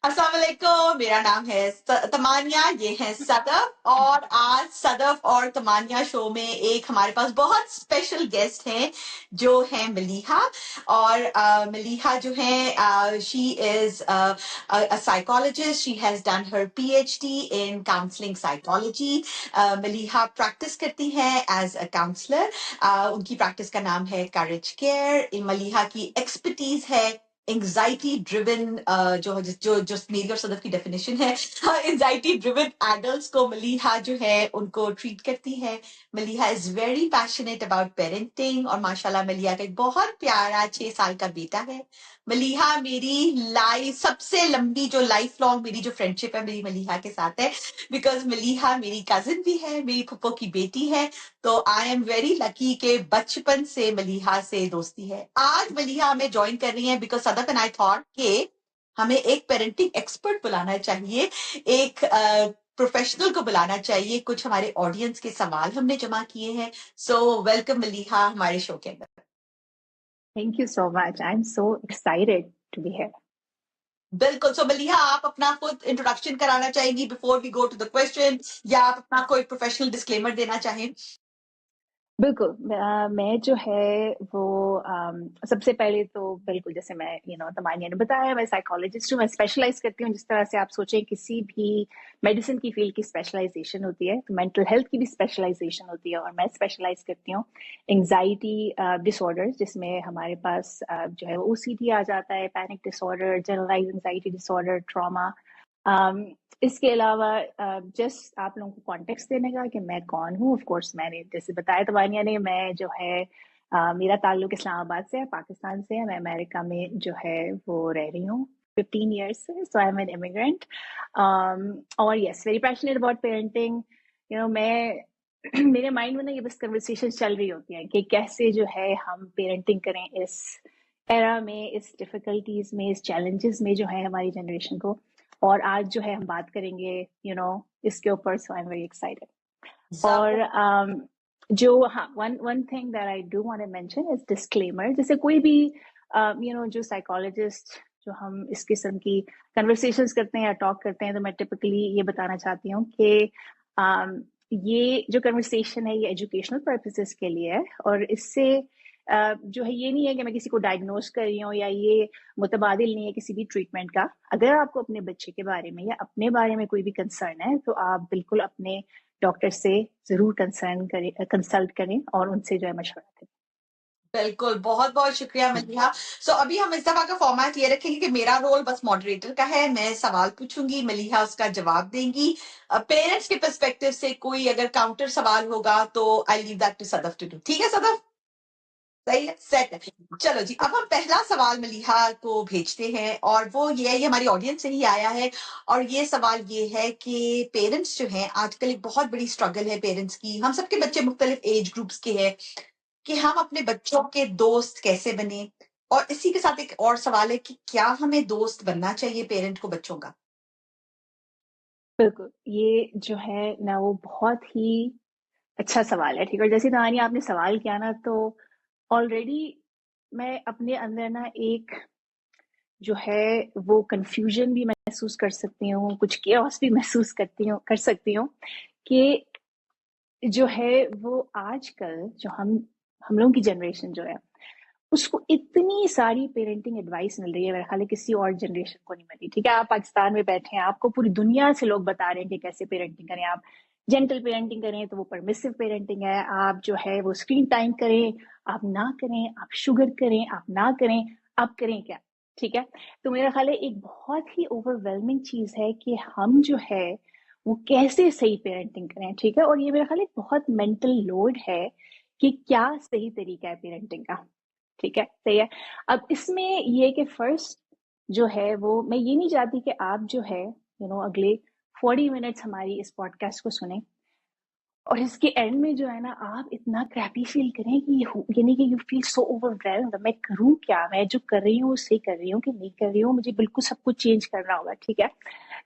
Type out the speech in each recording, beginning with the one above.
अस्सलाम वालेकुम, मेरा नाम है तमानिया, ये है सदफ। और आज सदफ और तमानिया शो में एक हमारे पास बहुत स्पेशल गेस्ट हैं जो है मलीहा। और मलीहा जो है, she is a psychologist, she has done her PhD in counselling psychology. Maleeha practice करती हैं एज अ काउंसलर। उनकी प्रैक्टिस का नाम है करेज केयर। मलीहा की एक्सपर्टीज है एंग्जाइटी ड्रिवन, जो जो जो मेरी और सदफ की डेफिनेशन है, एंग्जाइटी ड्रिवन एडल्ट्स को मलीहा जो है उनको ट्रीट करती है। Maleeha is very passionate about parenting और माशाल्लाह मलीहा का एक बहुत प्यारा 6 साल का बेटा है। मलीहा मेरी लाइफ सबसे लंबी जो लाइफ लॉन्ग मेरी जो फ्रेंडशिप है मेरी मलीहा के साथ है, बिकॉज मलीहा मेरी कजिन भी है, मेरी फुप्पो की बेटी है। तो आई एम वेरी लकी के बचपन से मलीहा से दोस्ती है। आज मलीहा हमें ज्वाइन कर रही है because Sadaf and I thought के हमें एक पेरेंटिंग एक्सपर्ट बुलाना चाहिए, एक प्रोफेशनल को बुलाना चाहिए। कुछ हमारे ऑडियंस के सवाल हमने जमा किए हैं। सो वेलकम मलीहा हमारे शो के अंदर। Thank you so much. I'm so excited to be here. बिल्कुल। सो मलीहा, आप अपना खुद इंट्रोडक्शन कराना चाहेंगी before we go to the question, या आप अपना कोई प्रोफेशनल डिस्क्लेमर देना चाहें? बिल्कुल। मैं जो है वो सबसे पहले तो बिल्कुल जैसे मैं तमानिया ने बताया, मैं साइकोलॉजिस्ट हूँ। मैं स्पेशलाइज करती हूँ, जिस तरह से आप सोचें किसी भी मेडिसिन की फील्ड की स्पेशलाइजेशन होती है, तो मेंटल हेल्थ की भी स्पेशलाइजेशन होती है। और मैं स्पेशलाइज करती हूँ एंग्जाइटी डिसऑर्डर्स, जिसमें हमारे पास जो है ओसीडी आ जाता है, panic disorder, generalize anxiety disorder, trauma. इसके अलावा जस्ट आप लोगों को कॉन्टेक्स्ट देने का कि मैं कौन हूँ। ऑफ कोर्स मैंने जैसे बताया तबानिया ने, मैं जो है मेरा ताल्लुक इस्लामाबाद से है, पाकिस्तान से है। मैं अमेरिका में जो है वो रह रही हूँ 15 ईयर्स से। सो आई एम एन इमिग्रेंट। और yes, very passionate about parenting. मैं मेरे माइंड में ना ये बस कन्वर्सेशन चल रही होती है कि कैसे जो है हम पेरेंटिंग करें इस एरा में, इस डिफिकल्टीज में, इस चैलेंजेस में जो है हमारी जनरेशन को। और आज जो है हम बात करेंगे इसके ऊपर। So I am very excited. और जो हाँ, one thing that I do want to mention is disclaimer. जैसे कोई भी जो साइकोलॉजिस्ट, जो हम इस किस्म की कन्वर्सेशंस करते हैं या टॉक करते हैं, तो मैं टिपिकली ये बताना चाहती हूँ कि ये जो कन्वर्सेशन है ये एजुकेशनल पर्पसेस के लिए है। और इससे जो है ये नहीं है कि मैं किसी को डायग्नोज कर रही हूँ, या ये मुतबादिल नहीं है किसी भी ट्रीटमेंट का। अगर आपको अपने बच्चे के बारे में या अपने बारे में कोई भी कंसर्न है, तो आप बिल्कुल अपने डॉक्टर से जरूर कंसल्ट करें और उनसे जो है मशवरा करें। बिल्कुल, बहुत बहुत शुक्रिया मलीहा। सो अभी हम इस दफा का फॉर्मेट ये रखेंगे कि मेरा रोल बस मॉडरेटर का है। मैं सवाल पूछूंगी, मलीहा उसका जवाब देंगी। पेरेंट्स के पर्सपेक्टिव से कोई अगर काउंटर सवाल होगा तो I leave that to Sadaf to do. ठीक है सदफ? सही है, सेट है। चलो जी, अब हम पहला सवाल मलीहा को भेजते हैं और वो ये है, ये हमारी ऑडियंस से ही आया है। और ये सवाल ये है कि पेरेंट्स जो हैं आजकल एक बहुत बड़ी स्ट्रगल है पेरेंट्स की। हम सबके बच्चे मुख्तलिफ एज ग्रुप्स के हैं कि हम अपने बच्चों के दोस्त कैसे बने। और इसी के साथ एक और सवाल है कि क्या हमें दोस्त बनना चाहिए पेरेंट को बच्चों का? बिल्कुल, ये जो है ना वो बहुत ही अच्छा सवाल है। ठीक है, जैसे नानी आपने सवाल किया ना, तो ऑलरेडी मैं अपने अंदर ना एक जो है वो कंफ्यूजन भी महसूस कर सकती हूँ, कुछ केओस भी महसूस कर सकती हूँ कि जो है वो आजकल जो हम लोगों की जनरेशन जो है, उसको इतनी सारी पेरेंटिंग एडवाइस मिल रही है, मेरा ख्याल है किसी और जनरेशन को नहीं मिली। ठीक है, आप पाकिस्तान में बैठे हैं, आपको पूरी दुनिया से लोग बता रहे हैं कि कैसे पेरेंटिंग करें। आप जेंटल पेरेंटिंग करें तो वो परमिसिव पेरेंटिंग है, आप जो है वो स्क्रीन टाइम करें, आप ना करें, आप शुगर करें, आप ना करें, आप करें क्या। ठीक है, तो मेरा ख्याल है एक बहुत ही ओवरवेलमिंग चीज है कि हम जो है वो कैसे सही पेरेंटिंग करें। ठीक है, और ये मेरा ख्याल है बहुत मेंटल लोड है कि क्या सही तरीका है पेरेंटिंग का। ठीक है, सही है। अब इसमें ये कि फर्स्ट जो है वो मैं ये नहीं चाहती कि आप जो है अगले 40 मिनट्स हमारी इस पॉडकास्ट को सुने और इसके एंड में जो है ना आप इतना क्रैपी फील करें कि यानी कि यू फील सो ओवरवेल्म्ड, मैं करूं क्या, मैं जो कर रही हूँ सही कर रही हूँ कि नहीं कर रही हूँ, मुझे बिल्कुल सब कुछ चेंज करना होगा। ठीक है,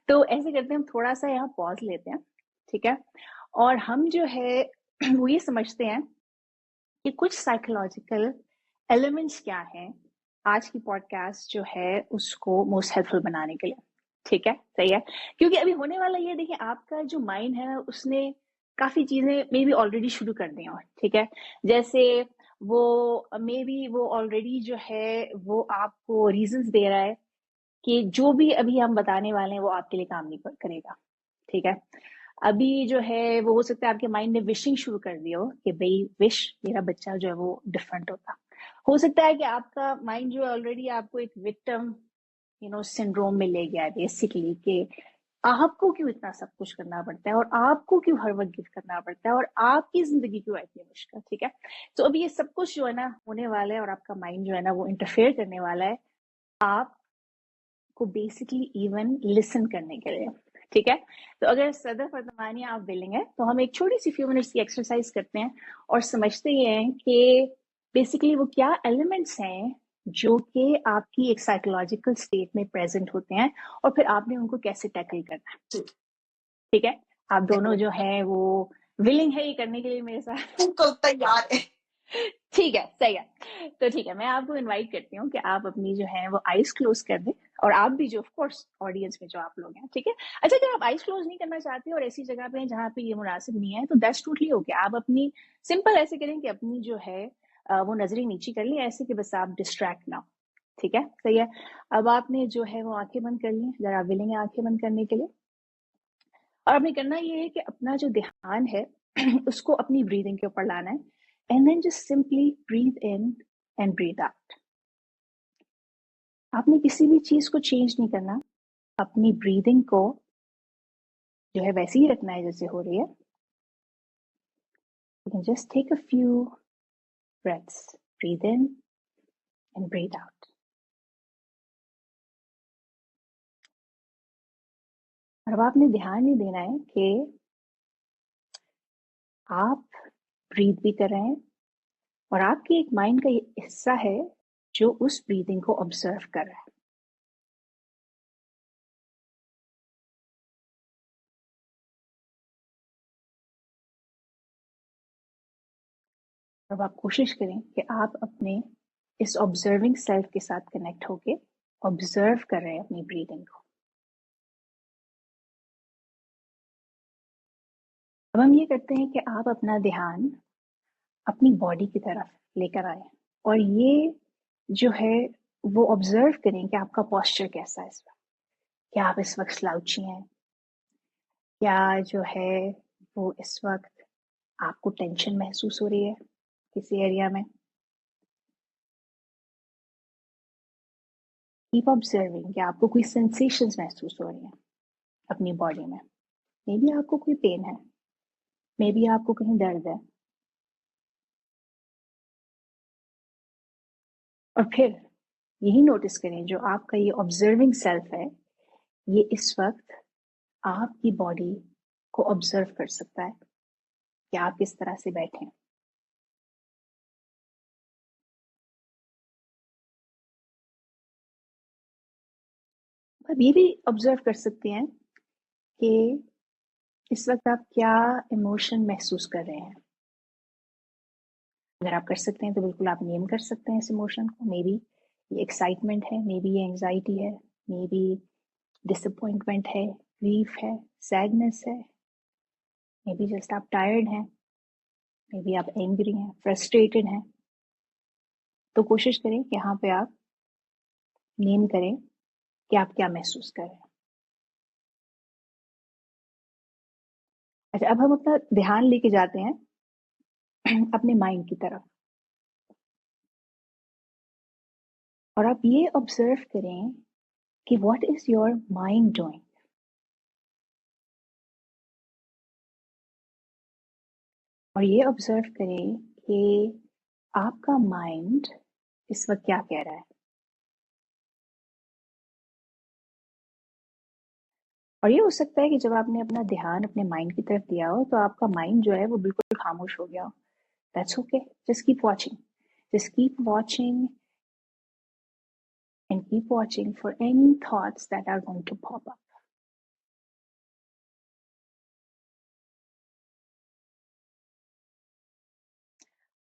तो ऐसे करते हैं, हम थोड़ा सा यहाँ पॉज लेते हैं। ठीक है, और हम जो है वो ये समझते हैं कि कुछ साइकोलॉजिकल एलिमेंट्स क्या हैं आज की पॉडकास्ट जो है उसको मोस्ट हेल्पफुल बनाने के लिए। ठीक है, सही है। क्योंकि अभी होने वाला ये देखिए, आपका जो माइंड है उसने काफी चीजें मे बी ऑलरेडी शुरू कर दी हो, ठीक है। जैसे वो मे बी वो ऑलरेडी जो है वो आपको रीजंस दे रहा है कि जो भी अभी हम बताने वाले हैं वो आपके लिए काम नहीं करेगा, ठीक है। अभी जो है वो हो सकता है आपके माइंड ने विशिंग शुरू कर दिया हो कि भाई विश मेरा बच्चा जो है वो डिफरेंट होता। हो सकता है कि आपका माइंड जो है ऑलरेडी आपको एक विक्टिम सिंड्रोम में ले गया है बेसिकली, कि आपको क्यों इतना सब कुछ करना पड़ता है और आपको क्यों हर वक्त गिफ्ट करना पड़ता है और आपकी जिंदगी क्यों इतनी मुश्किल, ठीक है। तो अभी ये सब कुछ जो है ना होने वाला है और आपका माइंड जो है ना वो इंटरफेयर करने वाला है आपको बेसिकली इवन लिसन करने के लिए, ठीक है। तो अगर सदफ और तमानिया आप विलिंग है तो हम एक छोटी सी फ्यू मिनट्स की एक्सरसाइज करते हैं और समझते हैं कि बेसिकली वो क्या एलिमेंट्स हैं जो कि आपकी एक साइकोलॉजिकल स्टेट में प्रेजेंट होते हैं और फिर आपने उनको कैसे टैकल करना है, ठीक है। आप दोनों जो है वो विलिंग है ये करने के लिए मेरे साथ? बिल्कुल तैयार है। ठीक है, सही है। तो ठीक है, मैं आपको इनवाइट करती हूँ कि आप अपनी जो है वो आईज क्लोज कर दें, और आप भी जो ऑफ कोर्स ऑडियंस में जो आप लोग हैं, ठीक है। अच्छा, अगर आप आईज क्लोज नहीं करना चाहते और ऐसी जगह पे हैं जहाँ पे ये मुनासिब नहीं है तो दैट्स टोटली ओके। आप अपनी सिंपल ऐसे करें कि अपनी जो है वो नजरें नीची कर ली ऐसे कि बस आप डिस्ट्रैक्ट ना हो, ठीक है, सही है। अब आपने जो है वो आंखें बंद कर ली, अगर आप विलिंग है आंखें बंद करने के लिए, और आपने करना ये है कि अपना जो ध्यान है उसको अपनी ब्रीदिंग के ऊपर लाना है, and then just simply breathe in and breathe out. आपने किसी भी चीज को चेंज नहीं करना, अपनी ब्रीदिंग को जो है वैसे ही रखना है जैसे हो रही है। You can just take a few breaths, breathe in and breathe out. और अब आपने ध्यान ये देना है कि आप ब्रीथ भी कर रहे हैं और आपके एक माइंड का ये हिस्सा है जो उस ब्रीदिंग को ऑब्जर्व कर रहा है। अब आप कोशिश करें कि आप अपने इस ऑब्जर्विंग सेल्फ के साथ कनेक्ट होके ऑब्जर्व कर रहे हैं अपनी ब्रीदिंग को। अब हम ये करते हैं कि आप अपना ध्यान अपनी बॉडी की तरफ लेकर आए और ये जो है वो ऑब्जर्व करें कि आपका पोस्चर कैसा है इस वक्त। क्या आप इस वक्त स्लाउची हैं? क्या जो है वो इस वक्त आपको टेंशन महसूस हो रही है किसी एरिया में? कीप ऑब्जर्विंग कि आपको कोई सेंसेशंस महसूस हो रही हैं अपनी बॉडी में। मे बी आपको कोई पेन है, मे बी आपको कहीं दर्द है, और फिर यही नोटिस करें जो आपका ये ऑब्जर्विंग सेल्फ है ये इस वक्त आपकी बॉडी को ऑब्जर्व कर सकता है कि आप किस तरह से बैठे हैं। आप ये भी ऑब्जर्व कर सकते हैं कि इस वक्त आप क्या इमोशन महसूस कर रहे हैं। अगर आप कर सकते हैं तो बिल्कुल आप नेम कर सकते हैं इस इमोशन को। मे बी ये एक्साइटमेंट है, मे बी ये एंजाइटी है, मे बी डिसअपॉइंटमेंट है, ग्रीफ है, सैडनेस है, मे बी जस्ट आप टायर्ड हैं, मे बी आप एंग्री हैं, फ्रस्ट्रेटेड हैं। तो कोशिश करें कि यहाँ पे आप नेम करें कि आप क्या महसूस कर रहे हैं। अच्छा, अब हम अपना ध्यान लेके जाते हैं अपने माइंड की तरफ, और आप ये ऑब्जर्व करें कि what is your mind doing. और ये ऑब्जर्व करें कि आपका माइंड इस वक्त क्या कह रहा है। और ये हो सकता है कि जब आपने अपना ध्यान अपने माइंड की तरफ दिया हो तो आपका माइंड जो है वो बिल्कुल खामोश हो गया हो। That's okay, just keep watching, just keep watching and keep watching for any thoughts that are going to pop up.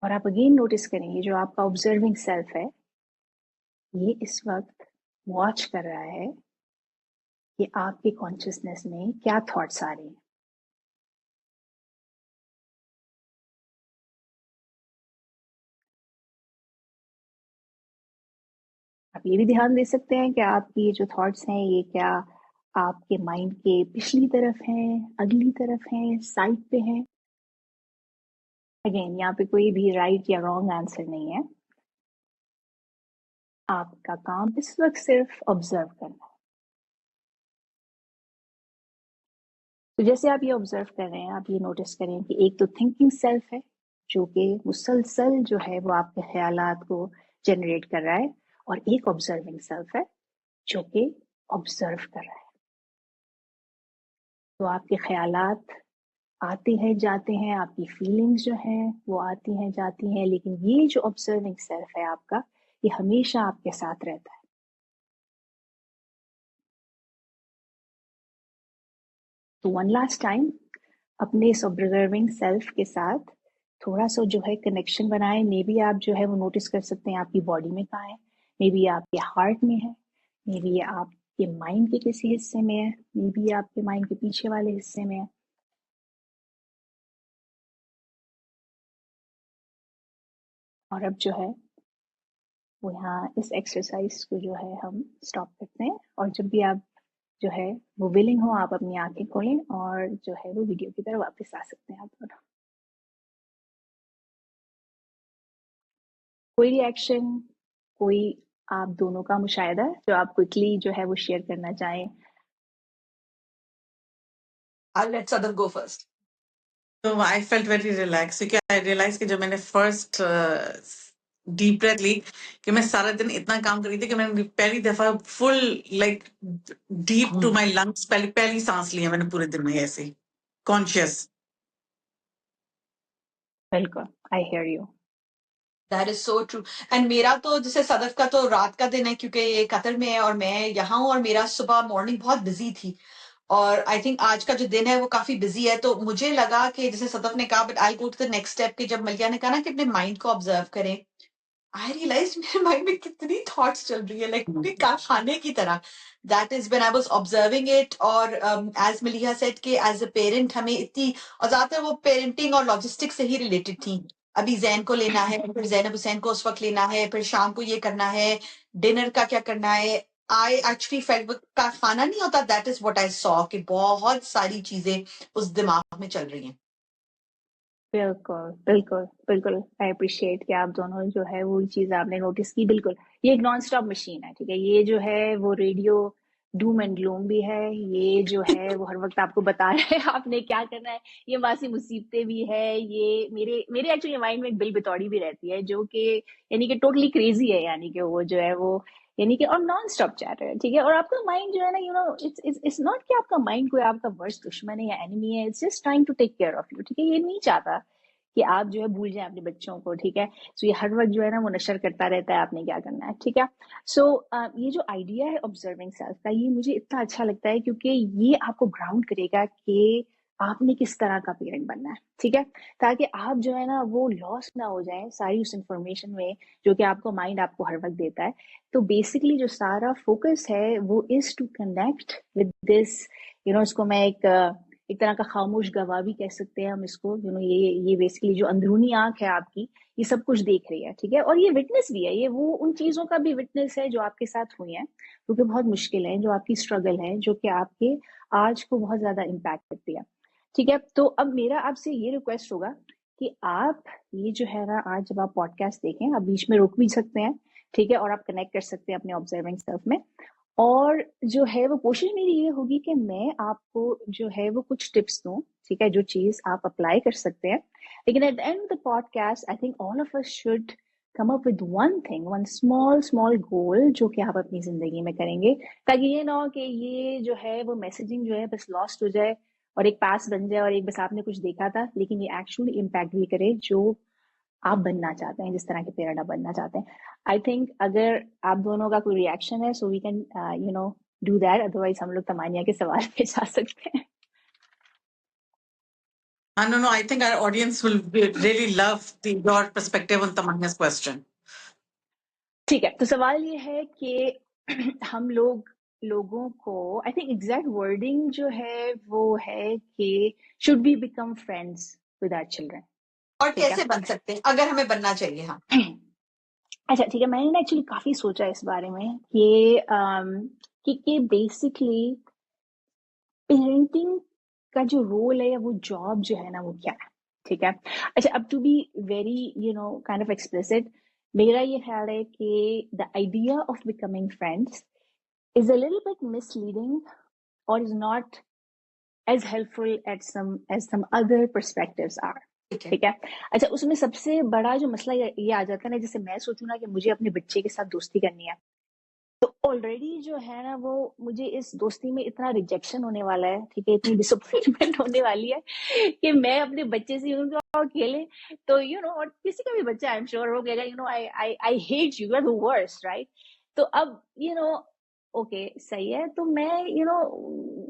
और आप अगेन नोटिस करेंगे जो आपका ऑब्जर्विंग सेल्फ है ये इस वक्त वॉच कर रहा है कि आपके कॉन्शियसनेस में क्या थॉट्स आ रहे हैं। आप ये भी ध्यान दे सकते हैं कि आपकी ये जो थॉट्स हैं ये क्या आपके माइंड के पिछली तरफ हैं, अगली तरफ हैं, साइड पे हैं। अगेन यहाँ पे कोई भी राइट या रॉन्ग आंसर नहीं है। आपका काम इस वक्त सिर्फ ऑब्जर्व करना है। तो जैसे आप ये ऑब्जर्व कर रहे हैं, आप ये नोटिस करें कि एक तो थिंकिंग सेल्फ है जो कि मुसलसल जो है वो आपके ख्यालात को जनरेट कर रहा है, और एक ऑब्जर्विंग सेल्फ है जो कि ऑब्जर्व कर रहा है। तो आपके ख्यालात आते हैं जाते हैं, आपकी फीलिंग्स जो हैं वो आती हैं जाती हैं, लेकिन ये जो ऑब्जर्विंग सेल्फ है आपका, ये हमेशा आपके साथ रहता है। तो वन लास्ट टाइम अपने इस ऑब्जर्विंग सेल्फ के साथ थोड़ा सा जो है कनेक्शन बनाएं। मे बी आप जो है वो नोटिस कर सकते हैं आपकी बॉडी में कहाँ है, मे बी आपके हार्ट में है, मे बी आपके माइंड के किसी हिस्से में है, मे बी आपके माइंड के पीछे वाले हिस्से में है। और अब जो है वो यहाँ इस एक्सरसाइज को जो है हम स्टॉप करते हैं, और जब भी आप जो है वो विलिंग हो आप अपनी आंखें खोलें और जो है वो वीडियो की तरफ वापस आ सकते हैं आप दोनों। कोई रिएक्शन, कोई आप दोनों का मुशाहिदा जो आप क्विकली जो है वो शेयर करना चाहें? I'll let Sadaf go first. तो आई फेल्ट वेरी रिलैक्स, क्योंकि आई रियलाइज कि जब मैंने फर्स्ट डीप ब्रेथ ली कि मैं सारा दिन इतना काम कर रही थी कि मैंने पहली दफा full like deep to my lungs पहली सांस ली है मैंने पूरे दिन में ऐसे कॉन्शियस। बिल्कुल, I hear you. That is so true. And मेरा तो जैसे सदफ का तो रात का दिन है क्योंकि ये कतर में है और मैं यहाँ हूँ, और मेरा सुबह मॉर्निंग बहुत बिजी थी, और आई थिंक आज का जो दिन है वो काफी बिजी है। तो मुझे लगा कि जैसे सदफ ने कहा, but I go to the next step कि जब मलिया ने कहा ना कि अपने माइंड को ऑब्जर्व करें, आई रियलाइज मेरे माइंड में कितनी थॉट्स चल रही है, लाइक खाने की तरह। That is when I was observing it. और एज मलिहा सेड कि एज अ पेरेंट हमें इतनी, और ज्यादातर वो पेरेंटिंग और लॉजिस्टिक से ही रिलेटेड थी। अभी जैन को लेना है, फिर जैनब हुसैन को उस वक्त लेना है, फिर शाम को ये करना है, डिनर का क्या करना है। आई एक्चुअली फेल्ट का खाना नहीं होता, that is what I saw कि बहुत सारी चीजें उस दिमाग में चल रही हैं। बिल्कुल बिल्कुल बिल्कुल, आई अप्रिशिएट कि आप दोनों जो है वो चीज़ आपने नोटिस की। बिल्कुल, ये एक नॉन स्टॉप मशीन है, ठीक है। ये जो है वो रेडियो डूम एंड ग्लूम भी है, ये जो है वो हर वक्त आपको बता रहा है आपने क्या करना है। ये मासी मुसीबतें भी है, ये मेरे मेरे एक्चुअली माइंड में एक बिल बितौड़ी भी रहती है जो कि यानी कि टोटली क्रेजी है, यानी कि वो जो है वो यानी कि और नॉन स्टॉप चैट है, ठीक है। और आपका माइंड जो है ना, यू नो, इट्स नॉट कि आपका माइंड कोई आपका वर्स्ट दुश्मन है या एनिमी है, it's just trying to take care of you, ठीक है। ये नहीं चाहता कि आप जो है भूल जाए अपने बच्चों को, ठीक है। सो ये हर वक्त जो है ना वो नशर करता रहता है आपने क्या करना है, ठीक है। सो ये जो आइडिया है ऑब्जर्विंग सेल्फ का, ये मुझे इतना अच्छा लगता है क्योंकि ये आपको ग्राउंड करेगा कि आपने किस तरह का पेरेंट बनना है, ठीक है, ताकि आप जो है ना वो लॉस ना हो जाए सारी उस इंफॉर्मेशन में जो कि आपको माइंड आपको हर वक्त देता है। तो बेसिकली जो सारा फोकस है वो is to connect with this, you know, इसको मैं एक तरह का खामोश गवाह भी कह सकते हैं हम इसको, यू नो। ये बेसिकली जो अंदरूनी आंख है आपकी, ये सब कुछ देख रही है, ठीक है। और ये विटनेस भी है, ये वो उन चीजों का भी विटनेस है जो आपके साथ हुई हैं, जो कि बहुत मुश्किल है, जो आपकी स्ट्रगल है, जो कि आपके आज को बहुत ज्यादा इम्पैक्ट करती है, ठीक है। तो अब मेरा आपसे ये रिक्वेस्ट होगा कि आप ये जो है ना, आज जब आप पॉडकास्ट देखें, आप बीच में रोक भी सकते हैं, ठीक है, और आप कनेक्ट कर सकते हैं अपने ऑब्जर्विंग सेल्फ में। और जो है वो कोशिश मेरी ये होगी कि मैं आपको जो है वो कुछ टिप्स दूं, ठीक है, जो चीज आप अप्लाई कर सकते हैं। लेकिन at the end of the podcast I think all of us should come up with one thing, one small small goal जो कि आप अपनी जिंदगी में करेंगे, ताकि ये ना हो कि ये जो है वो मैसेजिंग जो है बस लॉस्ट हो जाए और एक पास बन जाए और एक बस आपने कुछ देखा था, लेकिन ये एक्चुअली इम्पैक्ट भी करे जो आप बनना चाहते हैं, जिस तरह के पेरेंट आप बनना चाहते हैं। आई थिंक अगर आप दोनों का कोई रिएक्शन है, so we can you know do that, otherwise हम लोग तमानिया के सवाल पे जा सकते हैं। No, I think our audience will really love your perspective on Tamanya's question. ठीक है, तो सवाल ये है कि हम लोग लोगों को आई थिंक एग्जैक्ट वर्डिंग जो है वो है कि should we become friends with our children. और ठीक है कैसे बन सकते हैं अगर हमें बनना चाहिए? हाँ, अच्छा ठीक है, मैंने ना एक्चुअली काफी सोचा इस बारे में कि बेसिकली पेरेंटिंग का जो रोल है या वो जॉब जो है ना वो क्या है। ठीक है, अच्छा अब to be very kind of explicit, मेरा ये ख्याल है कि the idea of becoming friends is a little bit misleading और is not as helpful as some other perspectives are। ठीक है। ठीक है, अच्छा उसमें सबसे बड़ा जो मसला ये आ जाता है ना, जैसे मैं सोचूं ना कि मुझे अपने बच्चे के साथ दोस्ती करनी है, तो ऑलरेडी जो है ना वो मुझे इस दोस्ती में इतना रिजेक्शन होने वाला है, ठीक है, इतनी डिसअपॉइंटमेंट होने वाली है कि मैं अपने बच्चे से यूं अकेले, तो और किसी का भी बच्चा आई एम श्योर हो गया, I hate you are the worst, right. तो अब ओके सही है, तो मैं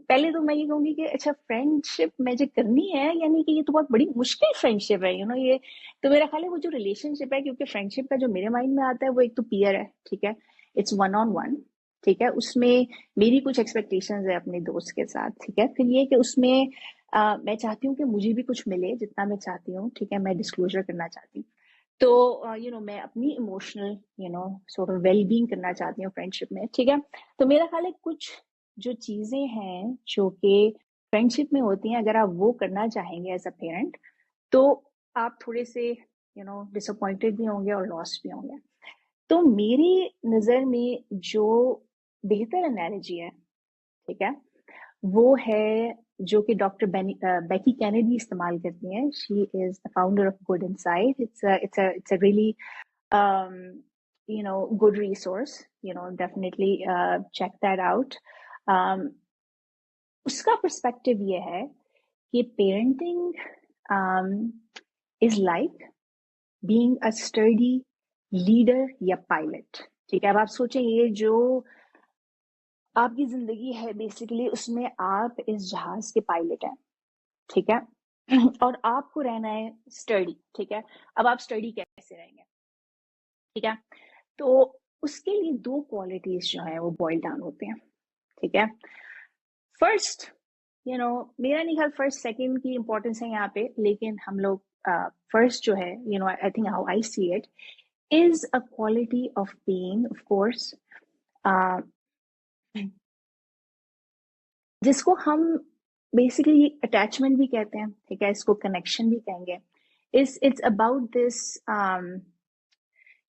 पहले तो मैं ये कहूंगी कि अच्छा फ्रेंडशिप मुझे करनी है, यानी कि ये तो बहुत बड़ी मुश्किल फ्रेंडशिप है, ये तो मेरा ख्याल है वो जो रिलेशनशिप है, क्योंकि फ्रेंडशिप का जो मेरे माइंड में आता है वो एक तो पीयर है, ठीक है, इट्स वन ऑन वन, ठीक है, उसमें मेरी कुछ एक्सपेक्टेशंस है अपने दोस्त के साथ, ठीक है, फिर ये कि उसमें मैं चाहती हूँ कि मुझे भी कुछ मिले जितना मैं चाहती हूँ, ठीक है, मैं डिस्क्लोजर करना चाहती हूँ, तो मैं अपनी emotional sort of well being करना चाहती हूँ फ्रेंडशिप में, ठीक है। तो मेरा ख्याल है कुछ जो चीजें हैं जो कि फ्रेंडशिप में होती हैं, अगर आप वो करना चाहेंगे एज अ पेरेंट, तो आप थोड़े से डिसअपॉइंटेड भी होंगे और लॉस्ट भी होंगे। तो मेरी नजर में जो बेहतर एनालॉजी है, ठीक है, वो है जो कि डॉक्टर बेकी कैनेडी इस्तेमाल करती हैं। She is the founder of good insight. It's a really good resource, definitely check that out। उसका पर्सपेक्टिव ये है कि parenting is like being a study leader या पायलट। ठीक है, अब आप सोचें ये जो आपकी जिंदगी है बेसिकली, उसमें आप इस जहाज के पायलट हैं, ठीक है, और आपको रहना है स्टडी, ठीक है। अब आप स्टडी कैसे रहेंगे, ठीक है, तो उसके लिए दो क्वालिटीज जो है वो बॉइल डाउन होते हैं, ठीक है। फर्स्ट मेरा नहीं ख्याल फर्स्ट सेकंड की इंपॉर्टेंस है यहाँ पे, लेकिन हम लोग फर्स्ट जो है I think how I see it is a quality of being, of course, जिसको हम बेसिकली अटैचमेंट भी कहते हैं, ठीक है, इसको कनेक्शन भी कहेंगे। It's about this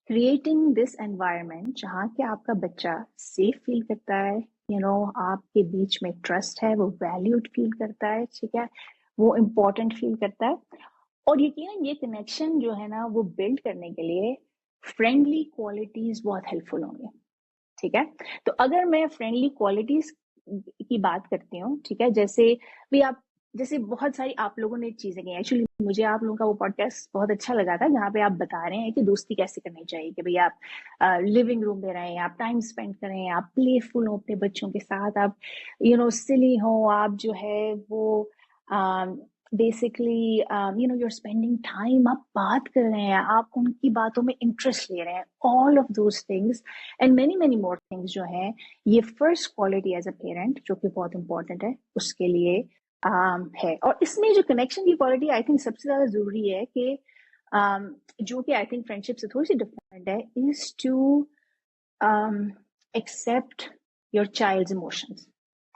creating this environment जहाँ के आपका बच्चा सेफ फील करता है, आपके बीच में ट्रस्ट है, वो वैल्यूड फील करता है, ठीक है, वो इम्पोर्टेंट फील करता है। और यकीनन ये कनेक्शन जो है ना वो बिल्ड करने के लिए फ्रेंडली क्वालिटीज बहुत हेल्पफुल होंगे, ठीक है। तो अगर मैं फ्रेंडली क्वालिटीज की बात करती हूँ, ठीक है, जैसे बहुत सारी आप लोगों ने चीजें की, एक्चुअली मुझे आप लोगों का वो पॉडकास्ट बहुत अच्छा लगा था जहाँ पे आप बता रहे हैं कि दोस्ती कैसे करनी चाहिए, कि भाई आप लिविंग रूम में रहें, आप टाइम स्पेंड करें, आप प्लेफुल हो अपने बच्चों के साथ, आप सिली हो, आप जो है वो बेसिकली you're spending time, आप बात कर रहे हैं, आप उनकी बातों में इंटरेस्ट ले रहे हैं, all of those things and many many more things जो है, ये first quality as a parent जो कि बहुत इंपॉर्टेंट है उसके लिए है। और इसमें जो कनेक्शन की क्वालिटी आई थिंक सबसे ज्यादा जरूरी है कि जो कि आई थिंक फ्रेंडशिप से थोड़ी सी डिफरेंट है, is to accept your child's emotions,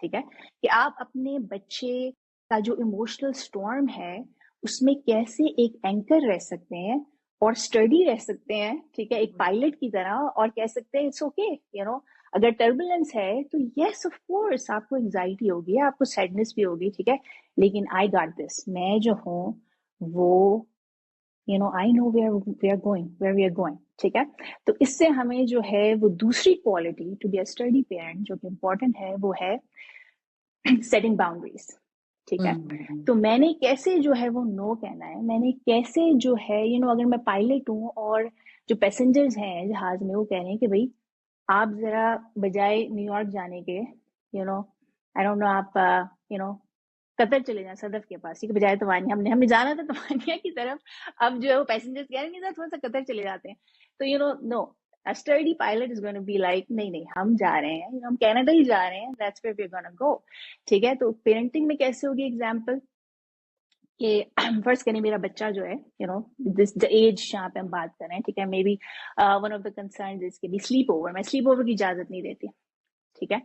ठीक है, कि आप अपने बच्चे का जो इमोशनल स्टॉर्म है उसमें कैसे एक एंकर रह सकते हैं और स्टडी रह सकते हैं, ठीक है, एक पायलट की तरह, और कह सकते हैं इट्स ओके, अगर टर्बुलेंस है तो यस ऑफ कोर्स आपको एंजाइटी होगी, आपको सैडनेस भी होगी, ठीक है, लेकिन आई गॉट दिस, मैं जो हूँ वो I know where we are going, ठीक है। तो इससे हमें जो है वो दूसरी quality to be a steady parent जो कि इम्पोर्टेंट है वो है सेटिंग बाउंड्रीज, ठीक है। तो मैंने कैसे जो है वो नो कहना है, मैंने कैसे जो है अगर मैं पायलट हूँ और जो पैसेंजर्स हैं जहाज में वो कह रहे हैं कि भाई आप जरा बजाय न्यूयॉर्क जाने के आई डोंट नो आप कतर चले जाए सदफ के पास, ठीक है, बजाय तवानिया, हमने जाना था तवानिया की तरफ, अब जो है वो पैसेंजर्स कह रहे हैं थोड़ा सा कतर चले जाते हैं, तो no A sturdy pilot is going to be like, नहीं नहीं हम जा रहे हैं, हम कनाडा ही जा रहे हैं, that's where we're going to go. ठीक है, तो पेरेंटिंग में कैसे होगी एग्जाम्पल कि फर्स्ट करें मेरा बच्चा जो है दिस द एज जहाँ पे हम बात कर रहे हैं, ठीक है, may be one of the concern इसके भी स्लीप ओवर, मैं स्लीप ओवर की इजाजत नहीं देती, ठीक है.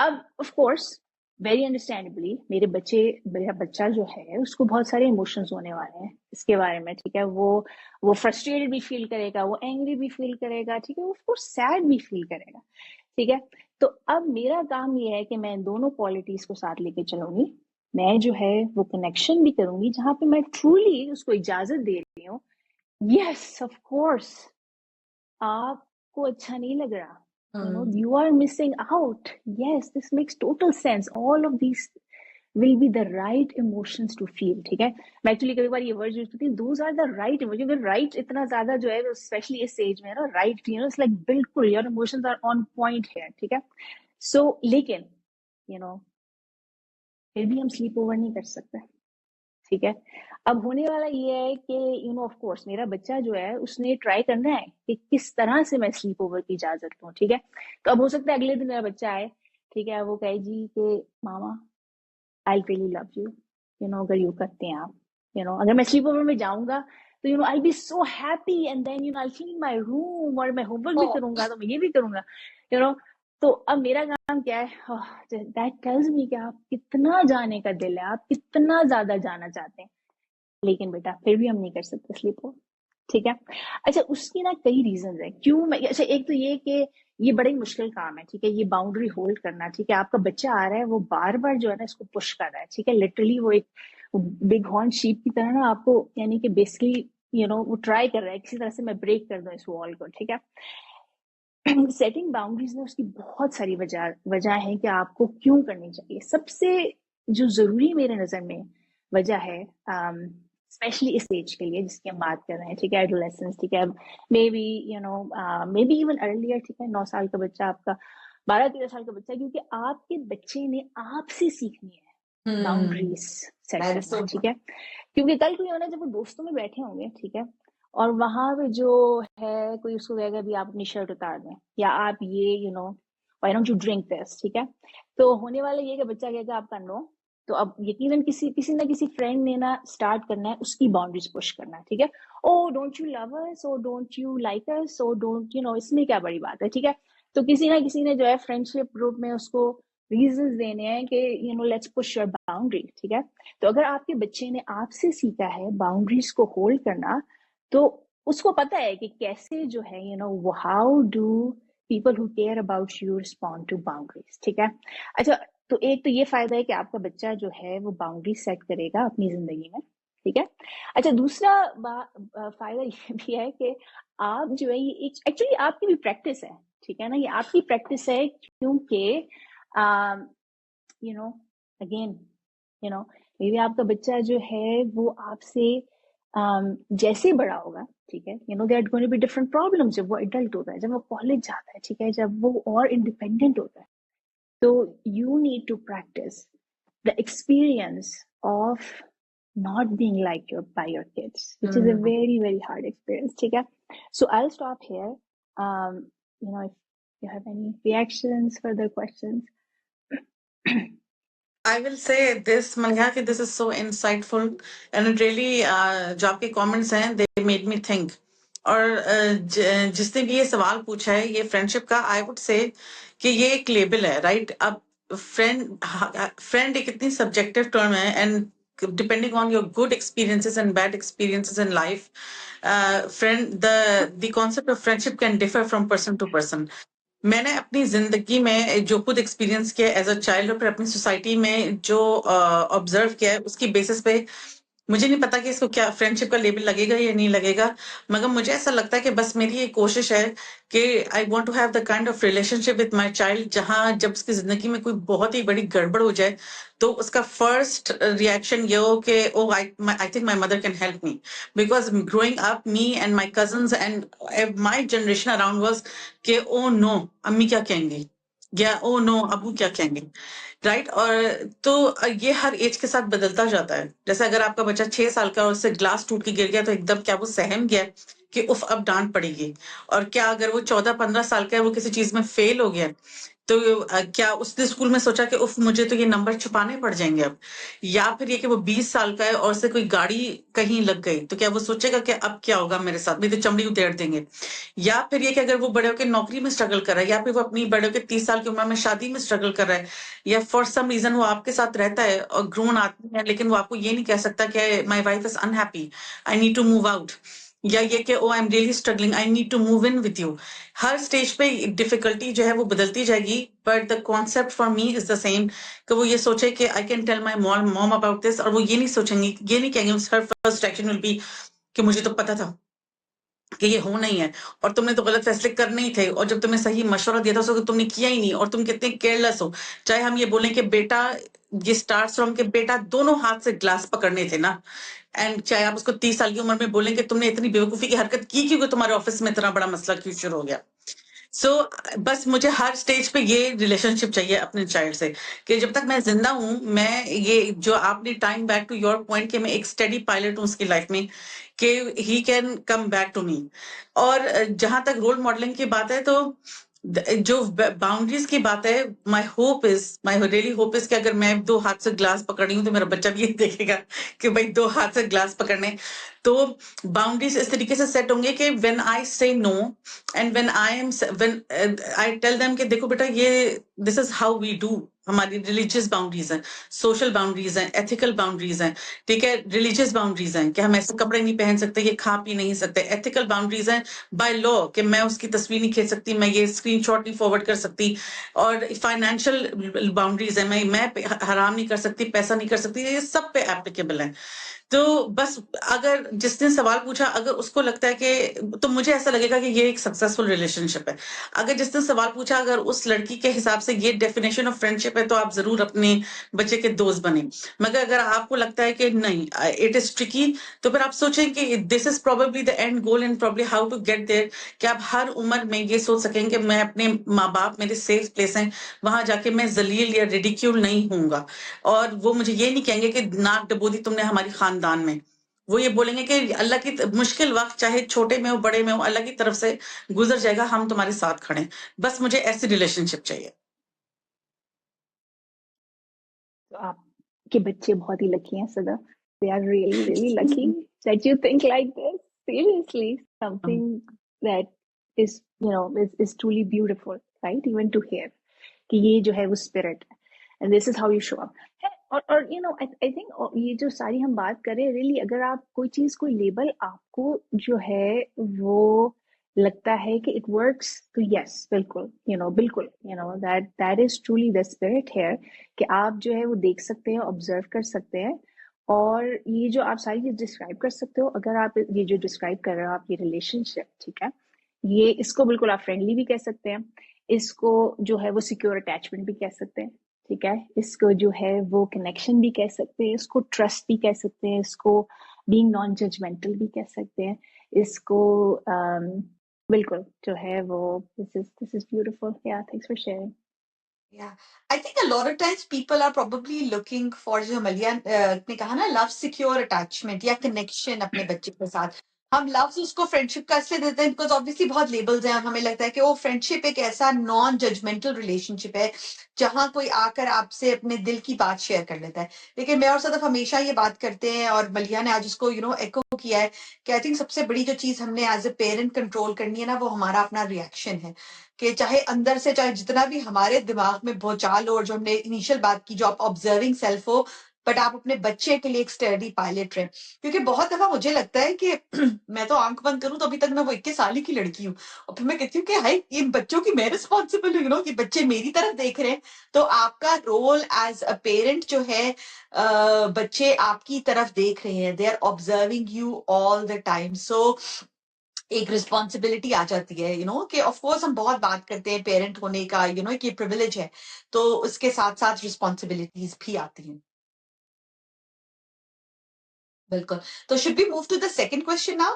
अब ऑफ कोर्स वेरी अंडरस्टैंडेबली मेरा बच्चा जो है उसको बहुत सारे इमोशंस होने वाले हैं इसके बारे में, ठीक है. वो फ्रस्ट्रेटेड भी फील करेगा, वो एंग्री भी फील करेगा, ठीक है, उसको सैड भी फील करेगा, ठीक है. तो अब मेरा काम ये है कि मैं इन दोनों क्वालिटीज को साथ लेके चलूंगी. मैं जो है वो कनेक्शन भी करूंगी जहां पे मैं ट्रूली उसको इजाजत दे रही हूँ. यस ऑफ कोर्स आपको अच्छा नहीं लग रहा, you are missing out. Yes, this makes total sense. All of these will be the right emotions to feel. ठीक है, मैं एक्चुअली कई बार ये वर्ड यूज करती हूँ, those are the right emotions. Right इतना ज्यादा जो है स्पेशली इस एज में ना, राइट इट्स लाइक बिल्कुल your emotions are on point है, ठीक है. सो लेकिन फिर भी हम स्लीप ओवर नहीं कर सकते, ठीक है. अब होने वाला ये है कि ऑफ कोर्स मेरा बच्चा जो है उसने ट्राई करना है कि किस तरह से मैं स्लीप ओवर की इजाजत दूं, ठीक है. तो अब हो सकता है अगले दिन मेरा बच्चा आए, ठीक है, वो कहे जी कि मामा आई रियली लव यू, अगर यू करते हैं आप, अगर मैं स्लीप ओवर में जाऊंगा तो I be so happy and then I clean my room और मैं होमवर्क भी करूंगा, तो मैं ये भी करूंगा, तो अब मेरा काम क्या है, दैट टेल्स मी कि आप कितना जाने का दिल है, आप कितना ज्यादा जाना चाहते हैं, लेकिन बेटा फिर भी हम नहीं कर सकते स्लीप ओवर, ठीक है. अच्छा, उसकी ना कई रीजन है क्यों मैं, अच्छा एक तो ये कि ये बड़ा ही मुश्किल काम है, ठीक है, ये बाउंड्री होल्ड करना, ठीक है. आपका बच्चा आ रहा है, वो बार बार जो है ना इसको पुश कर रहा है, ठीक है, लिटरली वो एक बिग हॉर्न शीप की तरह ना आपको, यानी कि बेसिकली वो ट्राई कर रहा है किसी तरह से मैं ब्रेक कर दूं इस वॉल को, ठीक है. सेटिंग बाउंड्रीज में उसकी बहुत सारी वजह है कि आपको क्यों करनी चाहिए. सबसे जो जरूरी मेरे नजर में वजह है, स्पेशली इस एज के लिए जिसकी हम बात कर रहे हैं, ठीक है, एडोलेसेंस, ठीक है, मे बी इवन अर्लियर, ठीक है, 9 साल का बच्चा आपका, 12-13 साल का बच्चा, क्योंकि आपके बच्चे ने आपसे सीखनी है बाउंड्रीज सेट करना, ठीक है. क्योंकि कल कोई होना जब वो दोस्तों में बैठे होंगे, ठीक है, और वहां पे जो है कोई उसको कहेगा भी आप अपनी शर्ट उतार दें, या आप ये why don't you drink this, ठीक है. तो होने वाला ये कि बच्चा कहेगा आपका नो, तो अब यकीनन किसी ना किसी फ्रेंड ने ना स्टार्ट करना है उसकी बाउंड्रीज पुश करना, ठीक है. Oh don't you love us, oh don't you like us, oh don't इसमें क्या बड़ी बात है, ठीक है. तो किसी ना किसी ने जो है फ्रेंडशिप ग्रुप में उसको रीजंस देने हैं कि लेट्स पुश योर बाउंड्री, ठीक है. तो अगर आपके बच्चे ने आपसे सीखा है बाउंड्रीज को होल्ड करना, तो उसको पता है कि कैसे जो है how do people who care about you respond to boundaries, ठीक है. अच्छा, तो एक तो ये फायदा है कि आपका बच्चा जो है वो बाउंड्री सेट करेगा अपनी जिंदगी में, ठीक है. अच्छा, दूसरा फायदा ये भी है कि आप जो है ये एक्चुअली आपकी भी प्रैक्टिस है, ठीक है ना, ये आपकी प्रैक्टिस है, क्योंकि अगेन मे बी आपका बच्चा जो है वो आपसे जैसे बड़ा होगा, ठीक है, there are going to be different problems जब वो एडल्ट होता है, जब वो कॉलेज जाता है, ठीक है, जब वो और इंडिपेंडेंट होता है. So you need to practice the experience of not being like by your kids, which is a very, very hard experience. Okay? So I'll stop here. If you have any reactions, further questions. I will say this, Maliha, कि this is so insightful and it really जो आपके comments हैं, they made me think. और जिसने भी ये सवाल पूछा है ये फ्रेंडशिप का, आई वुड से कि ये एक लेबल है, राइट. अब फ्रेंड एक इतनी सब्जेक्टिव टर्म है, and depending on your good experiences and bad experiences in life, the concept of friendship can differ from person to person. मैंने अपनी जिंदगी में जो खुद एक्सपीरियंस किया एज अ चाइल्ड और फिर अपनी सोसाइटी में जो ऑब्जर्व किया है उसकी बेसिस पे मुझे नहीं पता कि इसको क्या फ्रेंडशिप का लेबल लगेगा या नहीं लगेगा, मगर मुझे ऐसा लगता है कि बस मेरी ये कोशिश है कि I want to have the kind of relationship with my child जहां जब उसकी जिंदगी में कोई बहुत ही बड़ी गड़बड़ हो जाए तो उसका फर्स्ट रिएक्शन ये हो कि oh I think my mother can help me, because growing up me and my cousins and my generation around was कि ओ नो अम्मी क्या कहेंगी, या ओ नो अबू क्या कहेंगे, राइट. और तो ये हर एज के साथ बदलता जाता है. जैसे अगर आपका बच्चा 6 साल का और उससे ग्लास टूट के गिर गया तो एकदम क्या वो सहम गया कि उफ अब डांट पड़ेगी, और क्या अगर वो 14-15 साल का है, वो किसी चीज में फेल हो गया, तो क्या उसने स्कूल में सोचा कि उफ मुझे तो ये नंबर छुपाने पड़ जाएंगे अब? या फिर ये कि वो 20 साल का है और से कोई गाड़ी कहीं लग गई, तो क्या वो सोचेगा कि अब क्या होगा मेरे साथ, मेरी तो चमड़ी उधेड़ देंगे? या फिर ये कि अगर वो बड़े होकर नौकरी में स्ट्रगल कर रहा है, या फिर वो अपनी बड़े होकर 30 साल की उम्र में शादी में स्ट्रगल कर रहा है, या फॉर सम रीजन वो आपके साथ रहता है और ग्रोन आदमी है, लेकिन वो आपको ये नहीं कह सकता कि my wife is unhappy, I need to move out, या ये कि oh I am really struggling, I need to move in with you. हर स्टेज पे डिफिकल्टी जो है वो बदलती जाएगी, but the concept for me is the same, कि वो ये सोचे कि I can tell my mom about this, और वो ये नहीं सोचेंगे, ये नहीं कहेंगे, her first action will B कि मुझे तो पता था कि ये होना ही है, और तुमने तो गलत फैसले करने ही थे, और जब तुम्हें सही मशवरा दिया था उसको तुमने किया ही नहीं, और तुम कितने केयरलेस हो। चाहे हम ये बोलें कि बेटा, ये स्टार्ट्स फ्रॉम के बेटा दोनों हाथ से ग्लास पकड़ने थे ना, एंड चाहे आप उसको 30 साल की उम्र में बोलें कि तुमने इतनी बेवकूफी की हरकत की क्योंकि तुम्हारे ऑफिस में इतना बड़ा मसला क्यों शुरू हो गया। सो बस मुझे हर स्टेज पे ये रिलेशनशिप चाहिए अपने चाइल्ड से, कि जब तक मैं जिंदा हूं, मैं ये जो आपने time back to your point कि मैं एक स्टडी पायलट हूं उसकी लाइफ में, कि he can come back to me. और जहां तक रोल मॉडलिंग की बात है, तो जो बाउंड्रीज की बात है, माई रियली होप इज कि अगर मैं 2 हाथ से ग्लास पकड़ रही हूँ तो मेरा बच्चा भी यही देखेगा कि भाई 2 हाथ से ग्लास पकड़ने। तो बाउंड्रीज इस तरीके से सेट होंगे कि when I say no, and when I tell them कि देखो बेटा, ये this is how we do. हमारी रिलीजियस बाउंड्रीज हैं, सोशल बाउंड्रीज हैं, एथिकल बाउंड्रीज हैं, ठीक है, रिलीजियस बाउंड्रीज हैं कि हम ऐसे कपड़े नहीं पहन सकते, ये खा पी नहीं सकते, एथिकल बाउंड्रीज हैं बाय लॉ कि मैं उसकी तस्वीर नहीं खींच सकती, मैं ये स्क्रीनशॉट नहीं फॉरवर्ड कर सकती, और फाइनेंशियल बाउंड्रीज है, मैं हराम नहीं कर सकती, पैसा नहीं कर सकती, ये सब पे एप्लीकेबल है। तो बस अगर जिसने सवाल पूछा, अगर उसको लगता है कि, तो मुझे ऐसा लगेगा कि ये एक सक्सेसफुल रिलेशनशिप है। अगर जिसने सवाल पूछा, अगर उस लड़की के हिसाब से ये डेफिनेशन ऑफ फ्रेंडशिप है, तो आप जरूर अपने बच्चे के दोस्त बने। मगर अगर आपको लगता है कि नहीं, इट इज ट्रिकी, तो फिर आप सोचें कि this is probably the end goal and probably how to get there, कि आप हर उम्र में ये सोच सकें कि मैं अपने माँ बाप मेरे सेफ प्लेस हैं, वहां जाके मैं जलील या रिडिक्यूल नहीं होऊंगा, और वो मुझे ये नहीं कहेंगे कि नाक डबोदी तुमने हमारी खानदान में। वो ये बोलेंगे कि अल्लाह की मुश्किल वक्त चाहे छोटे में हो बड़े में हो, अल्लाह की तरफ से गुजर जाएगा, हम तुम्हारे साथ खड़े हैं। बस मुझे ऐसी रिलेशनशिप चाहिए। तो आपके बच्चे बहुत ही लकी हैं सदा। They are really, really lucky that you think like this. Seriously, something that is, is truly beautiful, right? Even to hear कि ये जो है वो spirit है, and this is how you show up. और I think ये जो सारी हम बात कर रहे हैं, really अगर आप कोई चीज, कोई लेबल आपको जो है वो लगता है कि it works, तो yes, बिल्कुल, बिल्कुल, that is truly the spirit here, कि आप जो है वो देख सकते हैं, ऑब्जर्व कर सकते हैं, और ये जो आप सारी चीज डिस्क्राइब कर सकते हो। अगर आप ये जो डिस्क्राइब कर रहे हो, आप ये रिलेशनशिप, ठीक है, ये इसको बिल्कुल आप फ्रेंडली भी कह सकते हैं, इसको जो है वो सिक्योर अटैचमेंट भी कह सकते हैं, ठीक है, इसको जो है वो कनेक्शन भी कह सकते हैं, इसको ट्रस्ट भी कह सकते हैं, इसको बीइंग नॉन जजमेंटल भी कह सकते हैं, इसको बिल्कुल जो है वो this is beautiful. Yeah, thanks for sharing. Yeah, I think a lot of times people are probably looking for, जो मलिया ने कहा ना, लव सिक्योर अटैचमेंट या कनेक्शन अपने बच्चे के साथ। हम लव्स उसको फ्रेंडशिप का इसलिए देते हैं बिकॉज ऑब्वियसली बहुत लेबल्स हैं, और हमें लगता है कि वो फ्रेंडशिप एक ऐसा नॉन जजमेंटल रिलेशनशिप है जहां कोई आकर आपसे अपने दिल की बात शेयर कर लेता है। लेकिन मैं और सदफ हमेशा ये बात करते हैं, और मलिया ने आज उसको एको किया है, कि आई थिंक सबसे बड़ी जो चीज हमने एज ए पेरेंट कंट्रोल करनी है ना, वो हमारा अपना रिएक्शन है। कि चाहे अंदर से, चाहे जितना भी हमारे दिमाग में भूचाल हो, और जो हमने इनिशियल बात की, जो आप ऑब्जर्विंग सेल्फ हो, बट आप अपने बच्चे के लिए एक स्टडी पायलट रहे। क्योंकि बहुत दफा मुझे लगता है कि मैं तो आंख बंद करूं तो अभी तक मैं वो 21 साल की लड़की हूँ, और फिर मैं कहती हूँ कि हाई, इन बच्चों की मैं रिस्पॉन्सिबल हूँ, कि बच्चे मेरी तरफ देख रहे हैं। तो आपका रोल एज अ पेरेंट जो है, बच्चे आपकी तरफ देख रहे हैं, they are observing you all the time. So एक रिस्पॉन्सिबिलिटी आ जाती है, कि ऑफ कोर्स हम बहुत बात करते हैं पेरेंट होने का, कि प्रिविलेज है, तो उसके साथ साथ रिस्पॉन्सिबिलिटीज भी आती हैं। बिल्कुल। तो should we move to the second question now?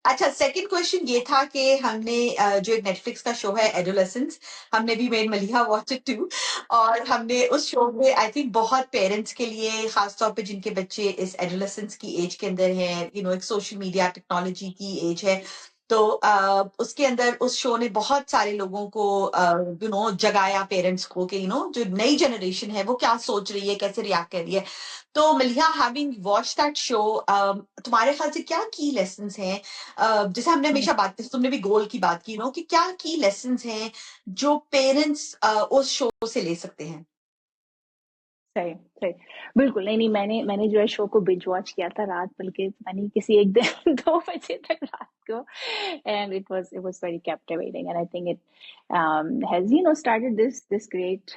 अच्छा, सेकंड क्वेश्चन ये था कि हमने जो एक नेटफ्लिक्स का शो है एडोलेसेंस, हमने भी made Maliha watch it too, और हमने उस शो में आई थिंक बहुत पेरेंट्स के लिए, खास तौर पे जिनके बच्चे इस एडोलेसेंस की एज के अंदर हैं, एक सोशल मीडिया टेक्नोलॉजी की एज है, तो उसके अंदर उस शो ने बहुत सारे लोगों को जगाया, पेरेंट्स को, कि जो नई जनरेशन है वो क्या सोच रही है, कैसे रिएक्ट कर रही है। तो Maliha, having watch that show, तुम्हारे ख्याल से क्या की लेसन्स हैं, जैसे हमने हमेशा बात की, तुमने भी गोल की बात की, कि क्या की लेसन्स हैं जो पेरेंट्स उस शो से ले सकते हैं? सही सही, बिल्कुल। नहीं नहीं, मैंने जो है शो को बिंज वॉच किया था रात, बल्कि मैंने किसी एक दिन 2 बजे तक रात को, and it was very captivating, and I think it has started this great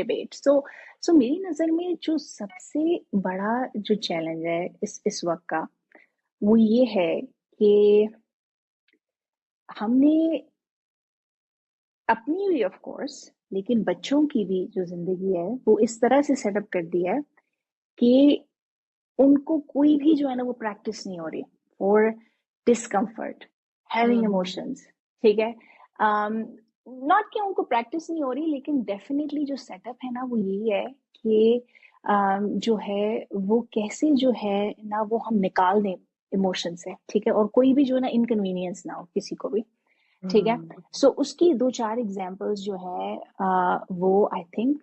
debate. So मेरी नजर में जो सबसे बड़ा जो चैलेंज है इस वक्त का, वो ये है कि हमने अपनी भी ऑफ कोर्स, लेकिन बच्चों की भी जो जिंदगी है वो इस तरह से सेटअप कर दी है कि उनको कोई भी जो है ना वो प्रैक्टिस नहीं हो रही फॉर डिस्कम्फर्ट, हैविंग इमोशंस, ठीक है। नॉट कि उनको प्रैक्टिस नहीं हो रही, लेकिन डेफिनेटली जो सेटअप है ना वो यही है कि जो है वो कैसे जो है ना वो हम निकाल दें इमोशन से, ठीक है, और कोई भी जो है ना इनकन्वीनियंस ना हो किसी को भी, ठीक है। सो उसकी 2-4 एग्जांपल्स जो है वो आई थिंक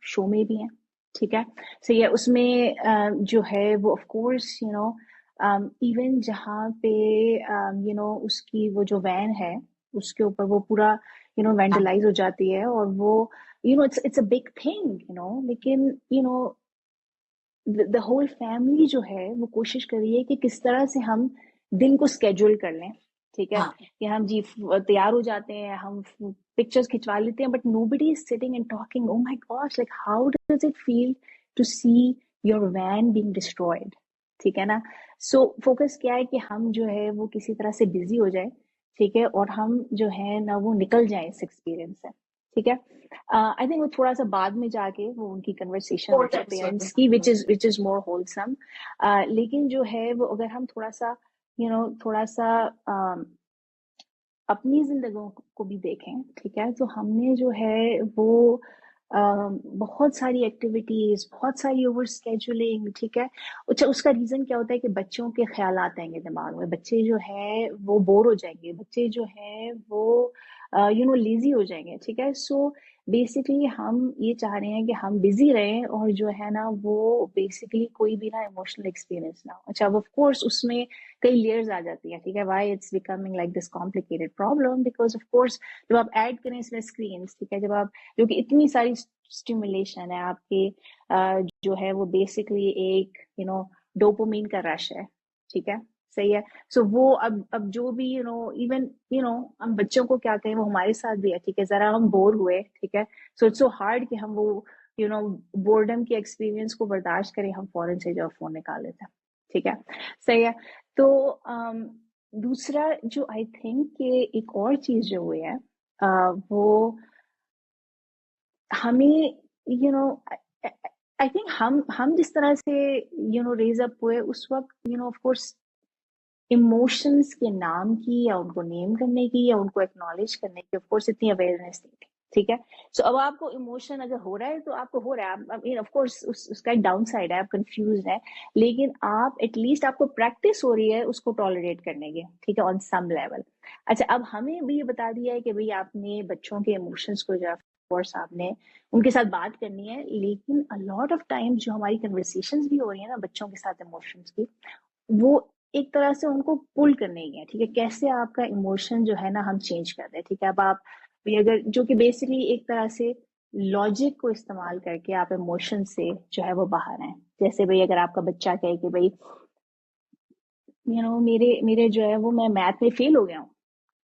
शो में भी हैं, ठीक है। सो ये उसमें जो है वो ऑफ कोर्स इवन जहाँ पे उसकी वो जो वैन है उसके ऊपर वो पूरा वेंडलाइज हो जाती है, और वो इट्स अ बिग थिंग, लेकिन द होल फैमिली जो है वो कोशिश कर रही है कि किस तरह से हम दिन को स्केड्यूल कर लें, ठीक है, हाँ, कि हम जी तैयार हो जाते हैं, हम पिक्चर्स खिंचवा लेते हैं, but nobody is sitting and talking, oh my gosh, like how does it feel to see your van being destroyed, ठीक है ना। सो फोकस क्या है कि हम जो है वो किसी तरह से बिजी हो जाए, ठीक है, और हम जो है ना वो निकल जाए इस एक्सपीरियंस से, ठीक है। आई थिंक वो थोड़ा सा बाद में जाके वो उनकी कन्वर्सेशन फोर्थ होती है एपिसोड पेरेंट्स की, में। Which is more wholesome. लेकिन जो है वो अगर हम थोड़ा सा थोड़ा सा अपनी जिंदगियों को भी देखें, ठीक है, तो हमने जो है वो बहुत सारी एक्टिविटीज, बहुत सारी ओवर स्केजुलिंग, ठीक है। अच्छा, उसका रीजन क्या होता है कि बच्चों के ख्याल आएंगे दिमाग में, बच्चे जो है वो बोर हो जाएंगे, बच्चे जो है वो लेजी हो जाएंगे, ठीक है। सो बेसिकली हम ये चाह रहे हैं कि हम बिजी रहें और जो है ना वो बेसिकली कोई भी ना इमोशनल एक्सपीरियंस ना हो। अच्छा, ऑफ कोर्स उसमें कई लेयर्स आ जाती है, ठीक है, why it's becoming like this complicated problem, because of course जब आप ऐड करें इसमें स्क्रीन, ठीक है, जब आप जो कि इतनी सारी स्टिमुलेशन है आपके, जो है वो बेसिकली एक डोपामिन का रश है, ठीक है, सही है। सो वो अब जो भी इवन हम बच्चों को क्या कहें, वो हमारे साथ भी है, ठीक है, जरा हम बोर हुए, ठीक है, सो इट्स सो हार्ड कि हम वो बोर्डम के एक्सपीरियंस को बर्दाश्त करें, हम फौरन से जो फोन निकाल लेते हैं, ठीक है, सही है। तो दूसरा जो आई थिंक कि एक और चीज जो हुई है वो हमें आई थिंक हम जिस तरह से रेज अप हुए उस वक्त, ऑफ कोर्स इमोशंस के नाम की या उनको नेम करने की या उनको एक्नॉलेज करने की ऑफ कोर्स इतनी अवेयरनेस नहीं थी, ठीक है। सो अब आपको इमोशन अगर हो रहा है तो आपको हो रहा है, आप ऑफ कोर्स उसका एक डाउन साइड है, आप कंफ्यूज है, लेकिन आप एटलीस्ट आपको प्रैक्टिस हो रही है उसको टॉलरेट करने की, ठीक है, ऑन सम लेवल। अच्छा, अब हमें भी ये बता दिया है कि भाई आपने बच्चों के इमोशंस को जो कोर्स आपने उनके साथ बात करनी है, लेकिन अ लॉट ऑफ टाइम जो हमारी कन्वर्सेशंस भी हो रही है ना बच्चों के साथ इमोशंस की, वो एक तरह से उनको पुल करने ही है, ठीक है, कैसे आपका इमोशन जो है ना हम चेंज कर रहे हैं, ठीक है। अब आप अगर जो कि बेसिकली एक तरह से लॉजिक को इस्तेमाल करके आप इमोशन से जो है वो बाहर हैं, जैसे भाई अगर आपका बच्चा कहे कि भाई मेरे मेरे जो है वो मैं मैथ में फेल हो गया हूँ,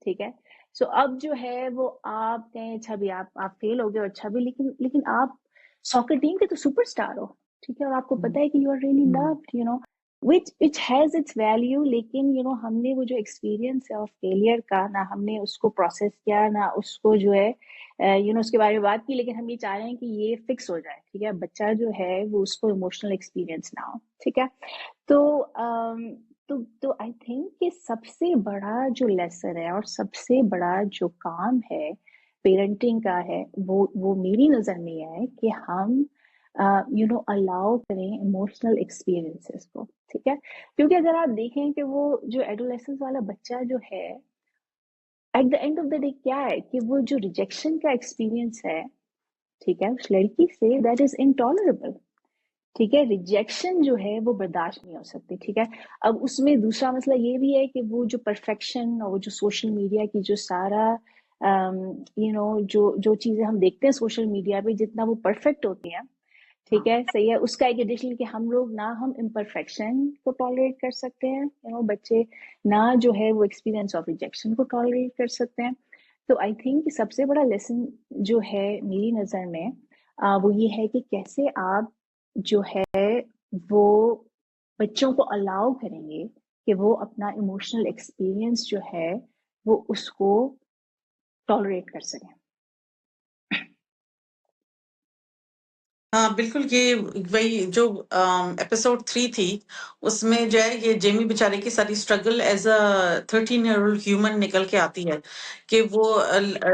ठीक है। सो अब जो है वो आप कहें अच्छा भी आप फेल हो गए हो, अच्छा भी, लेकिन आप सॉकर टीम के तो सुपरस्टार हो, ठीक है, और आपको पता है कि you are really loved, which has its value, लेकिन हमने वो जो एक्सपीरियंस है ऑफ फेलियर का, ना हमने उसको प्रोसेस किया, ना उसको जो है उसके बारे में बात की, लेकिन हम ये चाह रहे हैं कि ये फिक्स हो जाए, ठीक है, बच्चा जो है वो उसको इमोशनल एक्सपीरियंस ना हो, ठीक है। तो तो आई थिंक कि सबसे बड़ा जो लेसन है और सबसे बड़ा जो काम है पेरेंटिंग का है, वो मेरी नज़र में यह है कि हम अलाउ करें इमोशनल एक्सपीरियंसेस को, ठीक है? क्योंकि अगर आप देखें कि वो जो एडोलेसेंस वाला बच्चा जो है, at the end of the day क्या है कि वो जो रिजेक्शन का एक्सपीरियंस है, ठीक है, उस लड़की से, दैट इज इनटॉलरेबल, ठीक है? रिजेक्शन जो है वो बर्दाश्त नहीं हो सकती, ठीक है? अब उसमें दूसरा मसला ये भी है कि वो जो परफेक्शन और वो जो सोशल मीडिया की जो सारा जो जो चीजें हम देखते हैं सोशल मीडिया पे, जितना वो परफेक्ट होती हैं, ठीक है, सही है, उसका एक एडिशन कि हम लोग ना हम इम्परफेक्शन को टॉलरेट कर सकते हैं, बच्चे ना जो है वो एक्सपीरियंस ऑफ रिजेक्शन को टॉलरेट कर सकते हैं। तो आई थिंक सबसे बड़ा लेसन जो है मेरी नज़र में वो ये है कि कैसे आप जो है वो बच्चों को अलाउ करेंगे कि वो अपना इमोशनल एक्सपीरियंस जो है वो उसको टॉलरेट कर सकें। हाँ बिल्कुल, ये वही जो एपिसोड 3 थी, उसमें जो है ये जेमी बेचारे की सारी struggle as a 13-year-old human निकल के आती है कि वो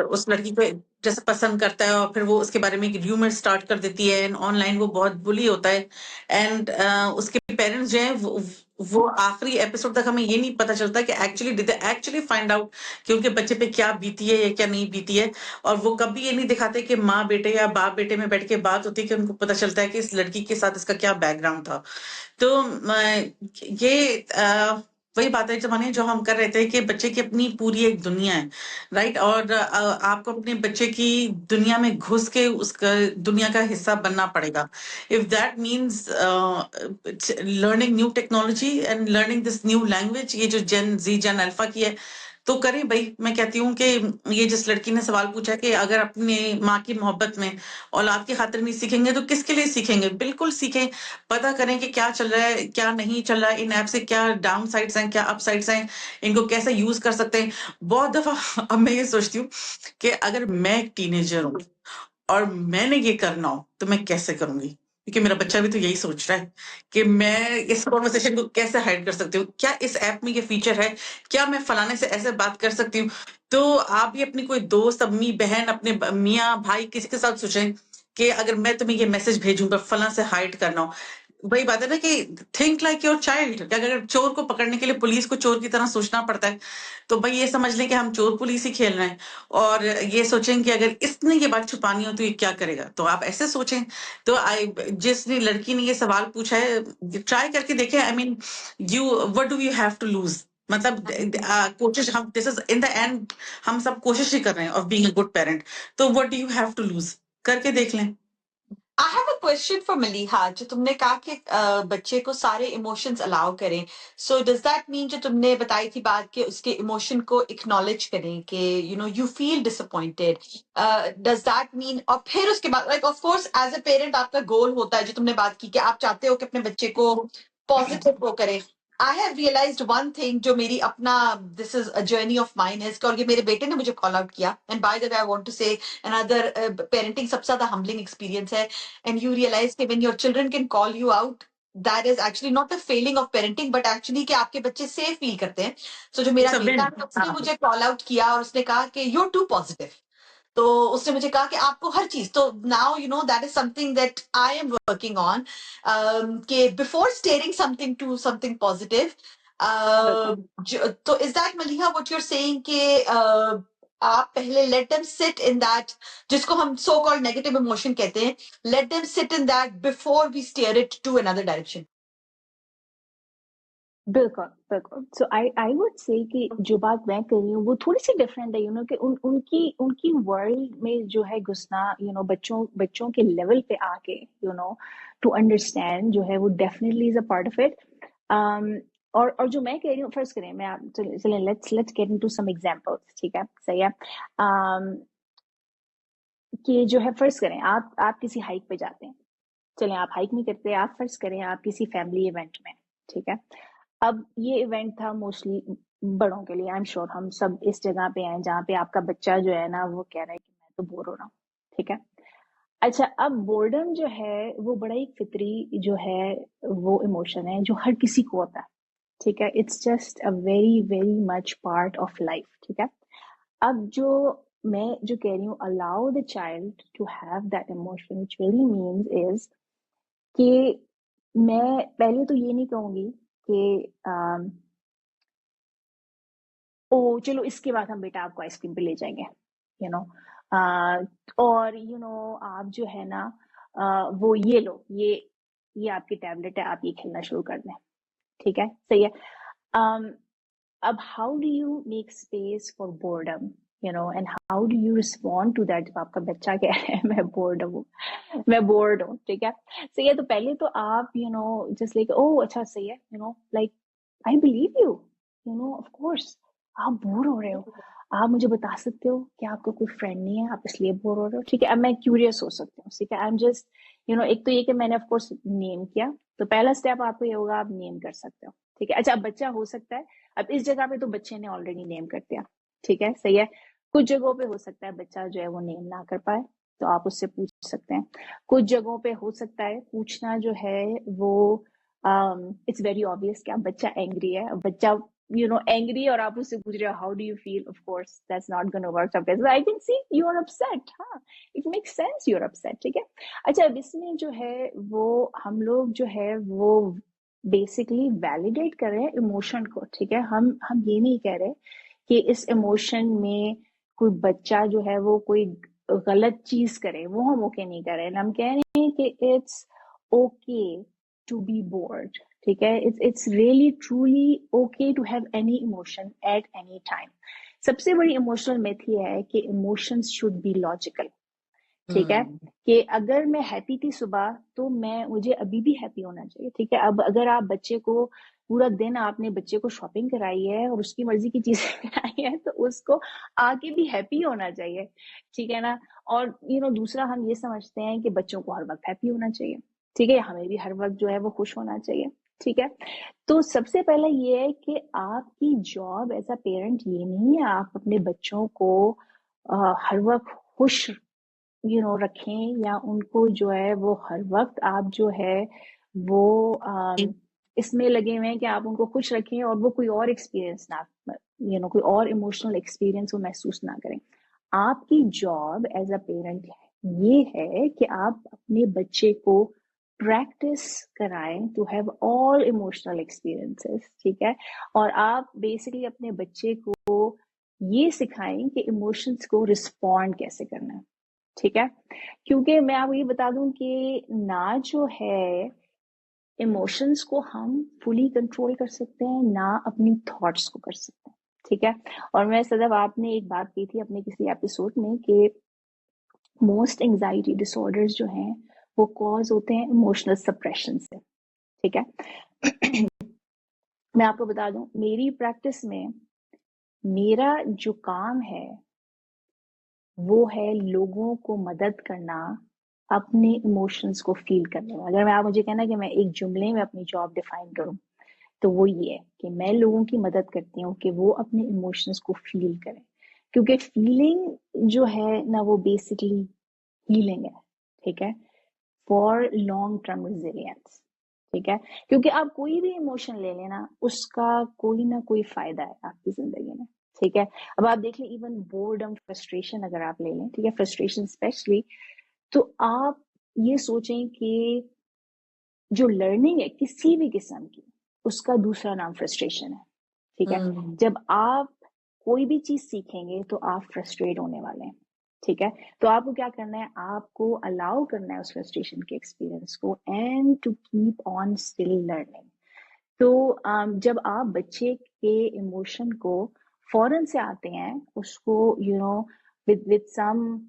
उस लड़की को जैसे पसंद करता है और फिर वो उसके बारे में एक र्यूमर स्टार्ट कर देती है एंड ऑनलाइन वो बहुत बुली होता है एंड उसके पेरेंट्स जो है वो आखिरी एपिसोड तक हमें ये नहीं पता चलता कि actually did they actually find out कि उनके बच्चे पे क्या बीती है या क्या नहीं बीती है। और वो कभी ये नहीं दिखाते कि माँ बेटे या बाप बेटे में बैठ के बात होती है कि उनको पता चलता है कि इस लड़की के साथ इसका क्या बैकग्राउंड था। तो ये वही बात है जमाने जो हम कर रहे थे कि बच्चे की अपनी पूरी एक दुनिया है, राइट? और आपको अपने बच्चे की दुनिया में घुस के उसका दुनिया का हिस्सा बनना पड़ेगा। If that means learning new technology and learning this new language, ये जो जेन अल्फा की है, तो करें भाई। मैं कहती हूँ कि ये जिस लड़की ने सवाल पूछा कि अगर अपने माँ की मोहब्बत में औलाद की खातिर नहीं सीखेंगे तो किसके लिए सीखेंगे? बिल्कुल सीखें, पता करें कि क्या चल रहा है क्या नहीं चल रहा है, इन ऐप से क्या डाउन साइड्स हैं क्या अप साइड्स हैं, इनको कैसे यूज कर सकते हैं। बहुत दफा अब मैं ये सोचती हूँ कि अगर मैं एक टीनेजर हूँ और मैंने ये करना हो तो मैं कैसे करूंगी, क्योंकि मेरा बच्चा भी तो यही सोच रहा है कि मैं इस कॉन्वर्सेशन को कैसे हाइड कर सकती हूँ, क्या इस ऐप में ये फीचर है, क्या मैं फलाने से ऐसे बात कर सकती हूँ। तो आप भी अपनी कोई दोस्त अम्मी बहन अपने मियाँ भाई किसी के साथ सोचें कि अगर मैं तुम्हें ये मैसेज भेजूं पर फला से हाइड करना हो। वही बात है ना कि थिंक लाइक योर चाइल्ड। अगर चोर को पकड़ने के लिए पुलिस को चोर की तरह सोचना पड़ता है, तो भाई ये समझ लें कि हम चोर पुलिस ही खेल रहे हैं और ये सोचें कि अगर इसने ये बात छुपानी हो तो ये क्या करेगा। तो आप ऐसे सोचें। तो जिसने लड़की ने ये सवाल पूछा है, ट्राई करके देखें। I mean you what do you have to lose, मतलब कोशिश हम this is in the end हम सब कोशिश ही कर रहे हैं of being a good parent. तो what do you have to lose, करके देख लें। I have a question for Maliha. जो तुमने कहा कि बच्चे को सारे इमोशंस अलाउ करें, सो डज दैट मीन जो तुमने बताई थी बात कि उसके इमोशन को एक्नॉलेज करें कि you feel disappointed, does that mean और फिर उसके बाद like of course as a parent आपका गोल होता है जो तुमने बात की कि आप चाहते हो कि अपने बच्चे को पॉजिटिव वो करें। I have realized one thing जो मेरी अपना this is a journey of mine है, और ये मेरे बेटे ने मुझे कॉल आउट किया, and by the way I want to say another parenting सबसे ज्यादा humbling experience है, and you realize that when your children can call you out, that is actually not a failing of parenting but actually कि आपके बच्चे safe feel करते हैं। So जो मेरा It's a बेटा win. है उसने मुझे call out किया और उसने कहा कि you're too positive। तो उसने मुझे कहा कि आपको हर चीज तो now that is something that I am working on, कि before steering something to something positive. तो is that Maliha what you are saying कि आप पहले let them sit in that, जिसको हम सो कॉल्ड नेगेटिव इमोशन कहते हैं, let them sit in that before we steer it to another direction. बिल्कुल, बिल्कुल। सो आई वुड से कि जो बात मैं कर रही हूँ वो थोड़ी-सी डिफरेंट है, कि उनकी वर्ल्ड में जो है घुसना, बच्चों के लेवल पे आके, टू अंडरस्टैंड जो है वो definitely is a part of it. और जो मैं कह रही हूँ, फर्स्ट करें, मैं आप चलें let's get into some examples, ठीक है? सही है। कि जो है फर्स्ट करें, आप किसी हाइक पे जाते हैं, चलें आप हाइक नहीं करते, आप फर्स्ट करें आप किसी फैमिली इवेंट में, ठीक है? अब ये इवेंट था मोस्टली बड़ों के लिए, आई एम श्योर हम सब इस जगह पे हैं जहाँ पे आपका बच्चा जो है ना वो कह रहा है कि मैं तो बोर हो रहा हूँ, ठीक है? अच्छा, अब बोर्डम जो है वो बड़ा एक फितरी जो है वो इमोशन है जो हर किसी को होता है, ठीक है, it's just a very very much part of life. ठीक है, अब मैं जो कह रही हूँ, allow the child to have that emotion, which really means is कि मैं पहले तो ये नहीं कहूंगी कि ओ चलो इसके बाद हम बेटा आपको आइसक्रीम पे ले जाएंगे, यू नो और आप जो है ना वो ये लो, ये आपकी टैबलेट है, आप ये खेलना शुरू कर दें। ठीक है, सही है। अब how do you make space for boredom, and how do you respond to that जब आपका बच्चा कह रहा है मैं बोर्ड हूँ। ठीक है, सही है। तो पहले तो आप जस्ट लाइक ओ अच्छा सही है, like I believe you of course आप बोर हो रहे हो, आप मुझे बता सकते हो कि आपका कोई फ्रेंड नहीं है, आप इसलिए बोर हो रहे हो। ठीक है, अब मैं क्यूरियस हो सकती हूँ। ठीक है, आई एम जस्ट एक तो ये कि मैंने ऑफ कोर्स नेम किया, तो पहला स्टेप आपको ये होगा, आप नेम कर सकते हो। ठीक है, अच्छा अब बच्चा हो सकता है, अब इस जगह पे तो बच्चे ने ऑलरेडी नेम कर दिया। ठीक है, सही है। कुछ जगहों पे हो सकता है बच्चा जो है वो नेम ना कर पाए, तो आप उससे पूछ सकते हैं। कुछ जगहों पे हो सकता है पूछना जो है वो इट्स वेरी ऑब्वियस कि आप बच्चा एंग्री है, बच्चा एंग्री और आप उससे पूछ रहे हो how do you feel, of course that's not gonna work sometimes, I can see you are upset, हाँ it makes sense you are upset. ठीक है, अच्छा अब इसमें जो है वो हम लोग जो है वो बेसिकली वैलिडेट कर रहे हैं इमोशन को। ठीक है, हम ये नहीं कह रहे कि इस इमोशन में कोई बच्चा जो है वो कोई गलत चीज करे, वो हम ओके नहीं कर रहे हैं। हम कह रहे हैं कि it's okay to be bored. ठीक है, it's really truly okay to have any emotion at any time. सबसे बड़ी इमोशनल मिथ ये है कि इमोशंस शुड बी लॉजिकल। ठीक है, कि अगर मैं हैप्पी थी सुबह तो मुझे अभी भी हैप्पी होना चाहिए। ठीक है, अब अगर आप बच्चे को पूरा दिन आपने बच्चे को शॉपिंग कराई है और उसकी मर्जी की चीजें कराई है, तो उसको आगे भी हैप्पी होना चाहिए। ठीक है ना, और दूसरा हम ये समझते हैं कि बच्चों को हर वक्त हैप्पी होना चाहिए। ठीक है, हमें भी हर वक्त जो है वो खुश होना चाहिए। ठीक है, तो सबसे पहला ये है कि आपकी जॉब एज अ पेरेंट ये नहीं है आप अपने बच्चों को हर वक्त खुश रखें, या उनको जो है वो हर वक्त आप जो है वो इसमें लगे हुए हैं कि आप उनको खुश रखें और वो कोई और एक्सपीरियंस ना कोई और इमोशनल एक्सपीरियंस वो महसूस ना करें। आपकी जॉब एज अ पेरेंट ये है कि आप अपने बच्चे को प्रैक्टिस कराएं to have all emotional experiences. ठीक है, और आप बेसिकली अपने बच्चे को ये सिखाएं कि इमोशंस को रिस्पॉन्ड कैसे करना है। ठीक है, क्योंकि मैं आपको ये बता दूं कि ना जो है इमोशंस को हम फुली कंट्रोल कर सकते हैं, ना अपनी थॉट्स को कर सकते हैं। ठीक है, और मैं सदैव आपने एक बात की थी अपने किसी एपिसोड में कि मोस्ट एंजाइटी डिसऑर्डर्स जो हैं वो कॉज होते हैं इमोशनल सप्रेशन से। ठीक है, मैं आपको बता दूं मेरी प्रैक्टिस में मेरा जो काम है वो है लोगों को मदद करना अपने इमोशंस को फील करने में। अगर आप मुझे कहना कि मैं एक जुमले में अपनी जॉब डिफाइन करूं तो वो ये है कि मैं लोगों की मदद करती हूँ कि वो अपने इमोशंस को फील करें, क्योंकि फीलिंग जो है ना वो बेसिकली हीलिंग है। ठीक है, फॉर लॉन्ग टर्म रेजिलियंस। ठीक है, क्योंकि आप कोई भी इमोशन ले लेना उसका कोई ना कोई फायदा है आपकी जिंदगी में। ठीक है, अब आप देख लें इवन बोर्डम फ्रस्ट्रेशन अगर आप ले लें, ठीक है, फ्रस्ट्रेशन स्पेशली, तो आप ये सोचें कि जो लर्निंग है किसी भी किस्म की उसका दूसरा नाम फ्रस्ट्रेशन है। ठीक है, जब आप कोई भी चीज सीखेंगे तो आप फ्रस्ट्रेट होने वाले हैं। ठीक है, तो आपको क्या करना है, आपको अलाउ करना है उस फ्रस्ट्रेशन के एक्सपीरियंस को and to keep on still learning. तो जब आप बच्चे के इमोशन को फौरन से आते हैं उसको विद सम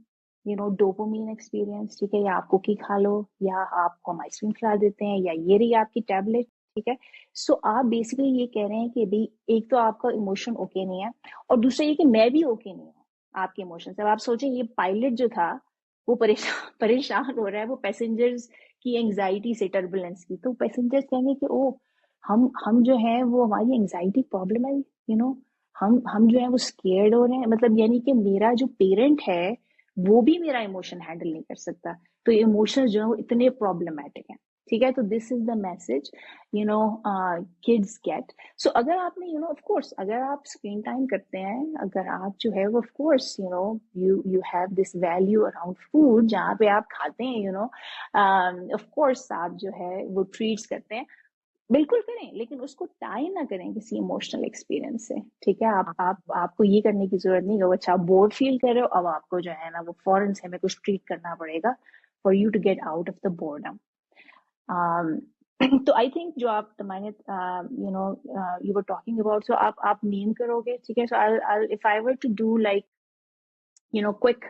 डोपामीन एक्सपीरियंस, ठीक है, या आप कुकी खा लो या आपको हम आइसक्रीम खिला देते हैं या ये रही आपकी टैबलेट। ठीक है, सो आप बेसिकली ये कह रहे हैं कि भाई एक तो आपका इमोशन ओके नहीं है और दूसरा ये कि मैं भी ओके नहीं हूँ आपके इमोशन से। अब आप सोचें ये पायलट जो था वो परेशान हो रहा है वो पैसेंजर्स की एंग्जाइटी से, टर्बुलेंस की, तो पैसेंजर्स कहेंगे कि ओ हम जो है वो हमारी एंग्जाइटी प्रॉब्लम है, हम जो है वो स्केयर्ड हो रहे हैं, मतलब यानी कि मेरा जो पेरेंट है वो भी मेरा इमोशन हैंडल नहीं कर सकता, तो इमोशंस जो है वो इतने प्रॉब्लमैटिक हैं। ठीक है? तो this is the message you know kids get. So अगर आपने यू नो ऑफ कोर्स अगर आप स्क्रीन टाइम करते हैं, अगर आप जो है of course you know you have this value around food जहाँ पे आप खाते हैं, यू नो ऑफ कोर्स आप जो है वो ट्रीट्स करते हैं, बिल्कुल करें, लेकिन उसको टाई ना करें किसी इमोशनल एक्सपीरियंस से. ठीक है? आपको ये करने की जरूरत नहीं कि अच्छा बोर्ड फील कर रहे हो, अब आपको जो है ना वो फौरन से हमें कुछ ट्रीट करना पड़ेगा for you to get out of the boredom. तो आई थिंक जो आप मैंने you know you were talking about, so आप नेम करोगे. ठीक है? So I if I were to do like you know quick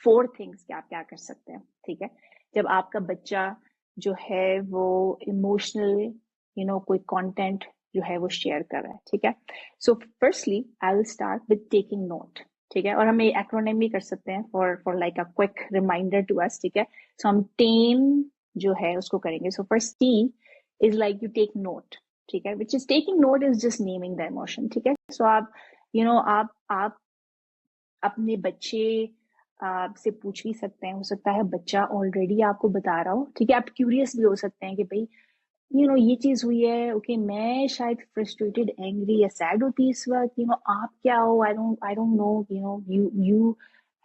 4 things कि आप क्या कर सकते हैं. ठीक है? जब आपका बच्चा जो है वो इमोशनल यू नो कोई कंटेंट जो है वो शेयर कर रहा है. ठीक है? So firstly I will start with taking note. ठीक है? और हम एक्रोनिम भी कर सकते हैं for like a quick reminder to us. ठीक है? सो हम टेन जो है उसको करेंगे. So first T is like you take note. ठीक है? Which is taking note is just naming the emotion. ठीक है? सो आप यू नो आप अपने बच्चे से पूछ भी सकते हैं. हो सकता है बच्चा ऑलरेडी आपको बता रहा हो. ठीक है? आप क्यूरियस भी हो सकते हैं कि भाई यू नो ये चीज हुई है. ओके, मैं शायद फ्रस्ट्रेटेड, एंग्री या सैड होती इस वक्त. यू नो आप क्या हो? I don't know. You know you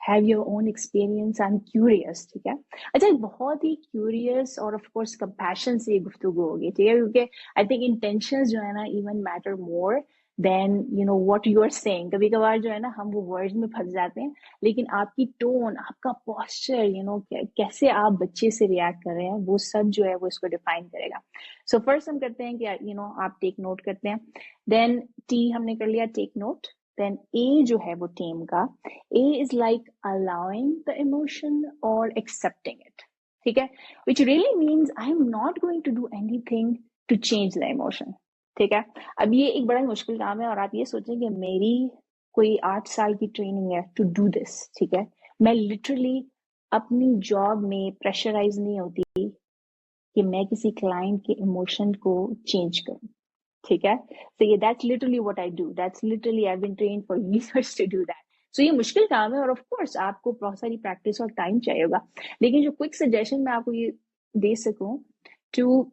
have your own experience. I am curious. ठीक है? अच्छा, बहुत ही क्यूरियस और ऑफ कोर्स कंपैशन से ये गुफ्तगू होगी. ठीक है? क्योंकि आई थिंक इंटेंशंस जो है ना even matter more than you know what you are saying. कभी कभार जो है ना हम वो वर्ड्स में फंस जाते हैं, लेकिन आपकी टोन, आपका पॉस्चर, यू नो कैसे आप बच्चे से रिएक्ट कर रहे हैं, वो सब जो है वो इसको डिफाइन करेगा. सो फर्स्ट हम करते हैं कि यू नो आप टेक नोट करते हैं. देन टी हमने कर लिया, टेक नोट. देन ए जो है वो टीम का, A is like allowing the emotion और एक्सेप्टिंग इट. ठीक है? Which really means I am not going to do anything to change the emotion. ठीक है? अब ये एक बड़ा मुश्किल काम है और आप ये सोचें कि मेरी कोई 8 साल की ट्रेनिंग है टू डू दिस. ठीक है? मैं लिटरली अपनी जॉब में प्रेशराइज नहीं होती कि मैं किसी क्लाइंट के इमोशन को चेंज करूं. ठीक है? So yeah, that's literally what I do. That's literally I've been trained for years to do that. So ये मुश्किल काम है और of course आपको बहुत सारी प्रैक्टिस और टाइम चाहिए होगा. लेकिन जो क्विक सजेशन मैं आपको ये दे सकूं टू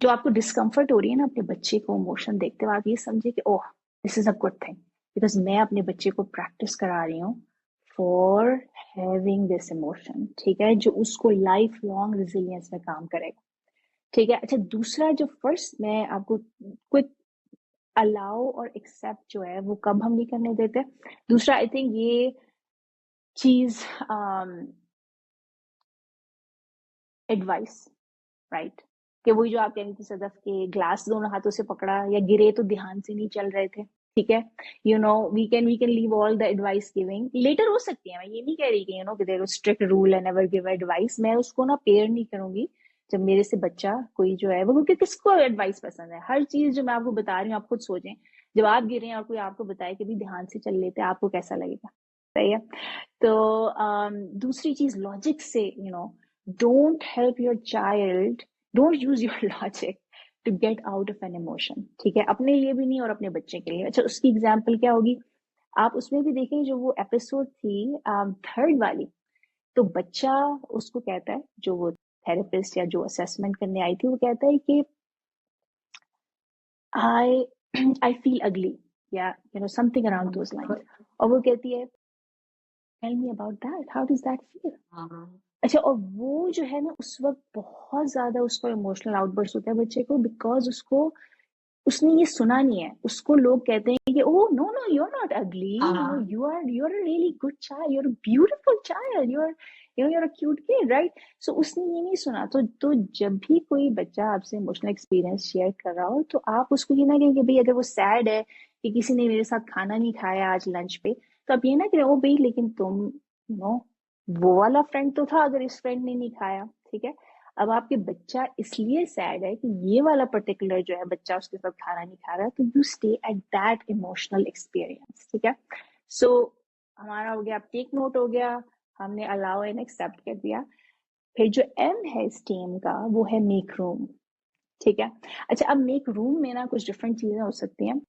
जो आपको डिस्कम्फर्ट हो रही है ना अपने बच्चे को इमोशन देखते हुए, आप ये समझे कि oh this is a good thing because मैं अपने बच्चे को प्रैक्टिस करा रही हूँ फॉर हैविंग दिस इमोशन. ठीक है? जो उसको लाइफ लॉन्ग रेजिलियंस में काम करेगा. ठीक है? अच्छा, दूसरा जो फर्स्ट मैं आपको क्विक अलाउ और एक्सेप्ट जो है वो कब हम नहीं करने देते. दूसरा आई थिंक ये चीज एडवाइस, राइट? कि वही जो आप कह रही थी सदफ के ग्लास दोनों हाथों से पकड़ा या गिरे तो ध्यान से नहीं चल रहे थे. ठीक है? You know we can leave all the advice giving later हो सकती है. मैं ये नहीं कह रही कि यू नो कि there is strict rule and never give advice. मैं उसको ना पेयर नहीं करूंगी जब मेरे से बच्चा कोई जो है वो, क्योंकि किसको एडवाइस पसंद है. हर चीज जो मैं आपको बता रही हूँ आप खुद सोचें, जब आप गिरे और कोई आपको बताए कि भी ध्यान से चल लेते आपको कैसा लगेगा. सही है? तो दूसरी चीज लॉजिक से, you know don't help your child, don't use your logic to get out of an emotion. ठीक है? अपने लिए भी नहीं और अपने बच्चे के लिए. अच्छा, उसकी एग्जाम्पल क्या होगी? आप उसमें भी देखें जो वो एपिसोड थी थर्ड वाली, तो बच्चा उसको कहता है, जो वो थेरेपिस्ट या जो असेसमेंट करने आई थी, वो कहता है कि आई आई फील अगली या you know something around those lines. और वो कहती है tell me about that, how does that feel. अच्छा, और वो जो है ना उस वक्त बहुत ज्यादा उसको इमोशनल आउटबर्स्ट होता है बच्चे को, बिकॉज उसने ये सुना नहीं है. उसको लोग कहते हैं कि oh no no you are not ugly, you know you are a really good child, you are a beautiful child, you are you are a cute kid, right? So उसने ये नहीं सुना. तो जब भी कोई बच्चा आपसे इमोशनल एक्सपीरियंस शेयर कर रहा हो, तो आप उसको ये ना कहें कि भाई अगर वो सैड है कि किसी ने मेरे साथ खाना नहीं खाया आज लंच पे, तो आप ये ना करें ओ भाई लेकिन तुम यू नो वो वाला फ्रेंड तो था अगर इस फ्रेंड ने नहीं खाया. ठीक है? अब आपके बच्चा इसलिए सैड है कि ये वाला पर्टिकुलर जो है बच्चा उसके साथ खाना नहीं खा रहा, तो you stay at that emotional experience. ठीक है? सो हमारा हो गया, टेक नोट हो गया, हमने अलाउ एंड एक्सेप्ट कर दिया. फिर जो एम है इस टीम का वो है मेक रूम. ठीक है? अच्छा, अब मेक रूम में ना कुछ डिफरेंट चीजें हो सकती हैं.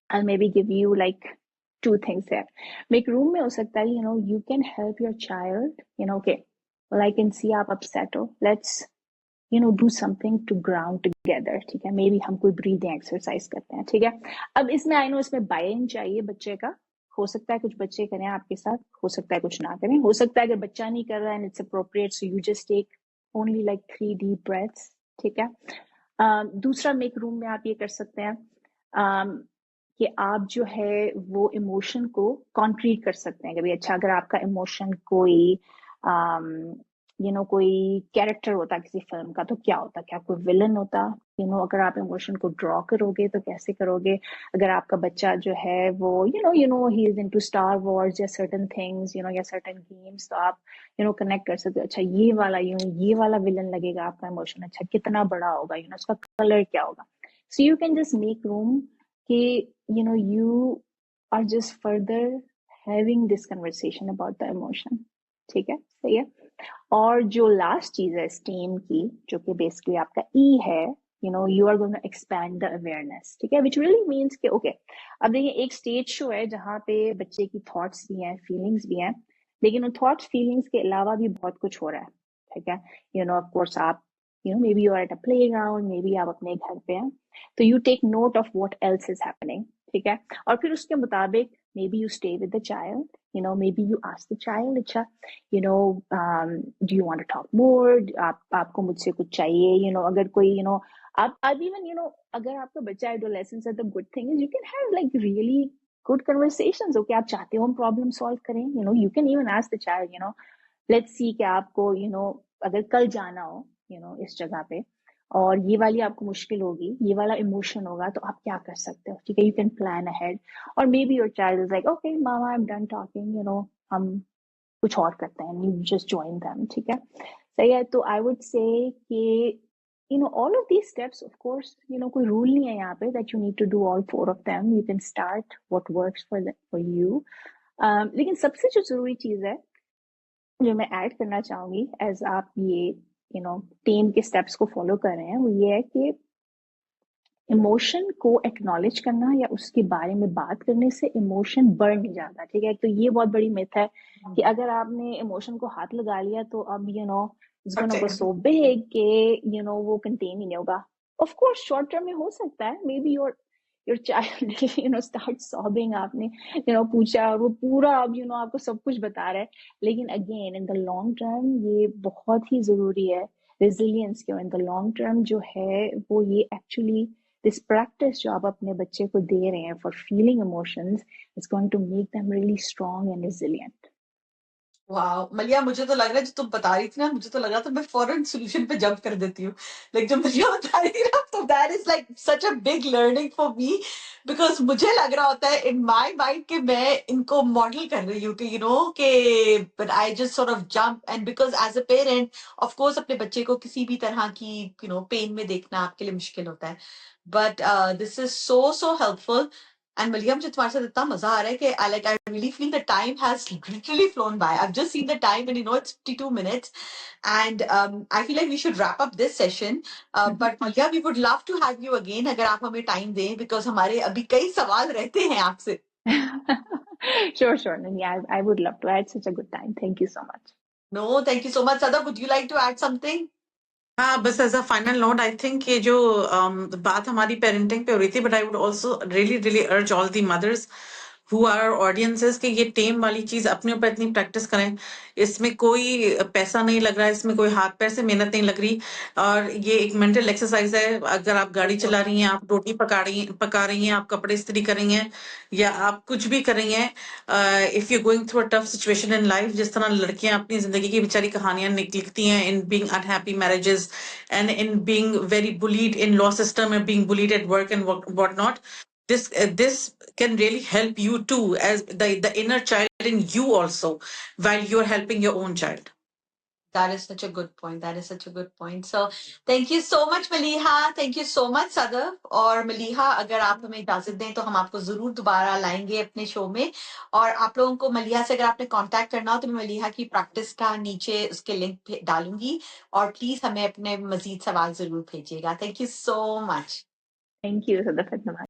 I'll maybe give you like 2 things there. Make room में हो सकता है, you know, you can help your child, you know, okay, well I can see आप upset हो, let's do something to ground together, ठीक है? Maybe हम कोई breathing exercise करते हैं, ठीक है? अब इसमें I know इसमें buy-in चाहिए बच्चे का, हो सकता है कुछ बच्चे करें आपके साथ, हो सकता है कुछ ना करें, हो सकता है अगर बच्चा नहीं कर रहा है and it's appropriate, so you just take only like 3 deep breaths, ठीक है? दूसरा make room में आप ये कर सकते हैं कि आप जो है वो इमोशन को कॉन्क्रीट कर सकते हैं कभी। अच्छा, अगर आपका इमोशन कोई कोई कैरेक्टर होता किसी फिल्म का तो क्या होता, क्या कोई विलन होता? अगर आप इमोशन को ड्रॉ करोगे तो कैसे करोगे? अगर आपका बच्चा जो है वो he is into star Wars या सर्टेन थिंग्स या सर्टेन गेम्स, तो आप कनेक्ट कर सकते हो। अच्छा, ये वाला विलन लगेगा आपका इमोशन, अच्छा कितना बड़ा होगा, उसका कलर क्या होगा? So you can just make room कि you are just further having this conversation about the emotion, ठीक है? सही है। और जो लास्ट चीज है स्टीम की, जो कि बेसिकली आपका ई है, you are going to expand the awareness, ठीक है? which really means कि okay, अब देखिए एक स्टेज शो है जहाँ पे बच्चे की थॉट्स भी हैं, फीलिंग्स भी हैं, लेकिन उन थॉट्स फीलिंग्स के अलावा भी बहुत कुछ हो रहा है, ठीक है? ऑफ कोर्स आप maybe you are at a playground, maybe आप अपने घर पे हैं, तो you take note of what else is happening, ठीक है? और फिर उसके मुताबिक maybe you stay with the child, maybe you ask the child, अच्छा, do you want to talk more? आपको मुझसे कुछ चाहिए? अगर कोई, आप even, अगर आपका बच्चा adolescence है, the good thing is you can have like really good conversations, okay? आप चाहते हो हम problem solve करें, you can even ask the child, let's see कि आपको, अगर कल जाना हो, इस जगह पे और ये वाली आपको मुश्किल होगी, ये वाला इमोशन होगा, तो आप क्या कर सकते हो, ठीक है? You can plan ahead. और maybe your child is like, okay mama I am done talking, हम कुछ और करते हैं, यू जस्ट जॉइन देम, ठीक है? सही है। तो आई वुड से कि all of these steps, of course, कोई रूल नहीं है यहाँ पे that you need to do all 4 of them. You can start what works for you. लेकिन सबसे जो जरूरी चीज है जो मैं ऐड करना चाहूंगी एज आप ये टीम के स्टेप्स को फॉलो कर रहे हैं, वो ये है कि इमोशन को एक्नॉलेज करना या उसके बारे में बात करने से इमोशन बढ़ नहीं जाता, ठीक है? तो ये बहुत बड़ी मिथ है कि अगर आपने इमोशन को हाथ लगा लिया तो अब it's gonna go so big कि वो कंटेन ही नहीं होगा। ऑफ कोर्स शॉर्ट टर्म में हो सकता है, may be your child start sobbing, आपने पूछा और वो पूरा अब आपको सब कुछ बता रहा है, लेकिन again in the long term ये बहुत ही जरूरी है रेजिलियंस के। इन द लॉन्ग टर्म जो है वो ये एक्चुअली this practice जो आप अपने बच्चे को दे रहे हैं for feeling emotions is going to make them really strong and resilient. Wow मलिया, मुझे तो लग रहा है जो तुम बता रही थी ना, मुझे तो लग रहा था मैं फौरन सॉल्यूशन पे जंप कर देती हूँ। लाइक जब मलिया बता रही थी ना, तो that is like such a big learning for me, because मुझे लग रहा होता है इन माय माइंड कि मैं इनको मॉडल कर रही हूँ कि कि but I just sort of jump, and because as a parent of course अपने बच्चे को किसी भी तरह की पेन में देखना आपके लिए मुश्किल होता है, but this is so helpful. And Malia, मुझे तुम्हारे साथ इतना मजा आ रहा है कि I really feel the time has literally flown by. I've just seen the time and it's 52 minutes. And I feel like we should wrap up this session. But Malia, we would love to have you again अगर आप हमें time दें, because हमारे अभी कई सवाल रहते हैं आपसे. Sure. I would love to. I had such a good time. Thank you so much. No, thank you so much. Sada, would you like to add something? हाँ, बस as a final note, I think ये जो बात हमारी parenting पे हो रही थी, but I would also really urge all the mothers who are audiences कि ये टेम वाली चीज अपने ऊपर इतनी प्रैक्टिस करें। इसमें कोई पैसा नहीं लग रहा है, इसमें कोई हाथ पैर से मेहनत नहीं लग रही, और ये एक मेंटल एक्सरसाइज है। अगर आप गाड़ी चला रही हैं, आप रोटी पका रही हैं, आप कपड़े इस्त्री कर रही हैं, या आप कुछ भी कर रही हैं, if you going through a tough situation in life, जिस तरह लड़कियां अपनी जिंदगी की बेचारी कहानियां लिखती हैं in being unhappy marriages and in being very bullied in law system and being bullied at work and whatnot, this can really help you too, as the inner child in you also, while you're helping your own child. That is such a good point. So thank you so much Maliha, thank you so much Sadaf. और मलिहा, अगर आप हमें इजाजत दें तो हम आपको जरूर दोबारा लाएंगे अपने शो में, और आप लोगों को मलिहा से अगर आपने कांटेक्ट करना हो तो मैं मलिहा की प्रैक्टिस का नीचे उसके लिंक डालूंगी, और प्लीज हमें अपने मजीद सवाल जरूर भेजिएगा. Thank you so much. Thank you, Sadaf.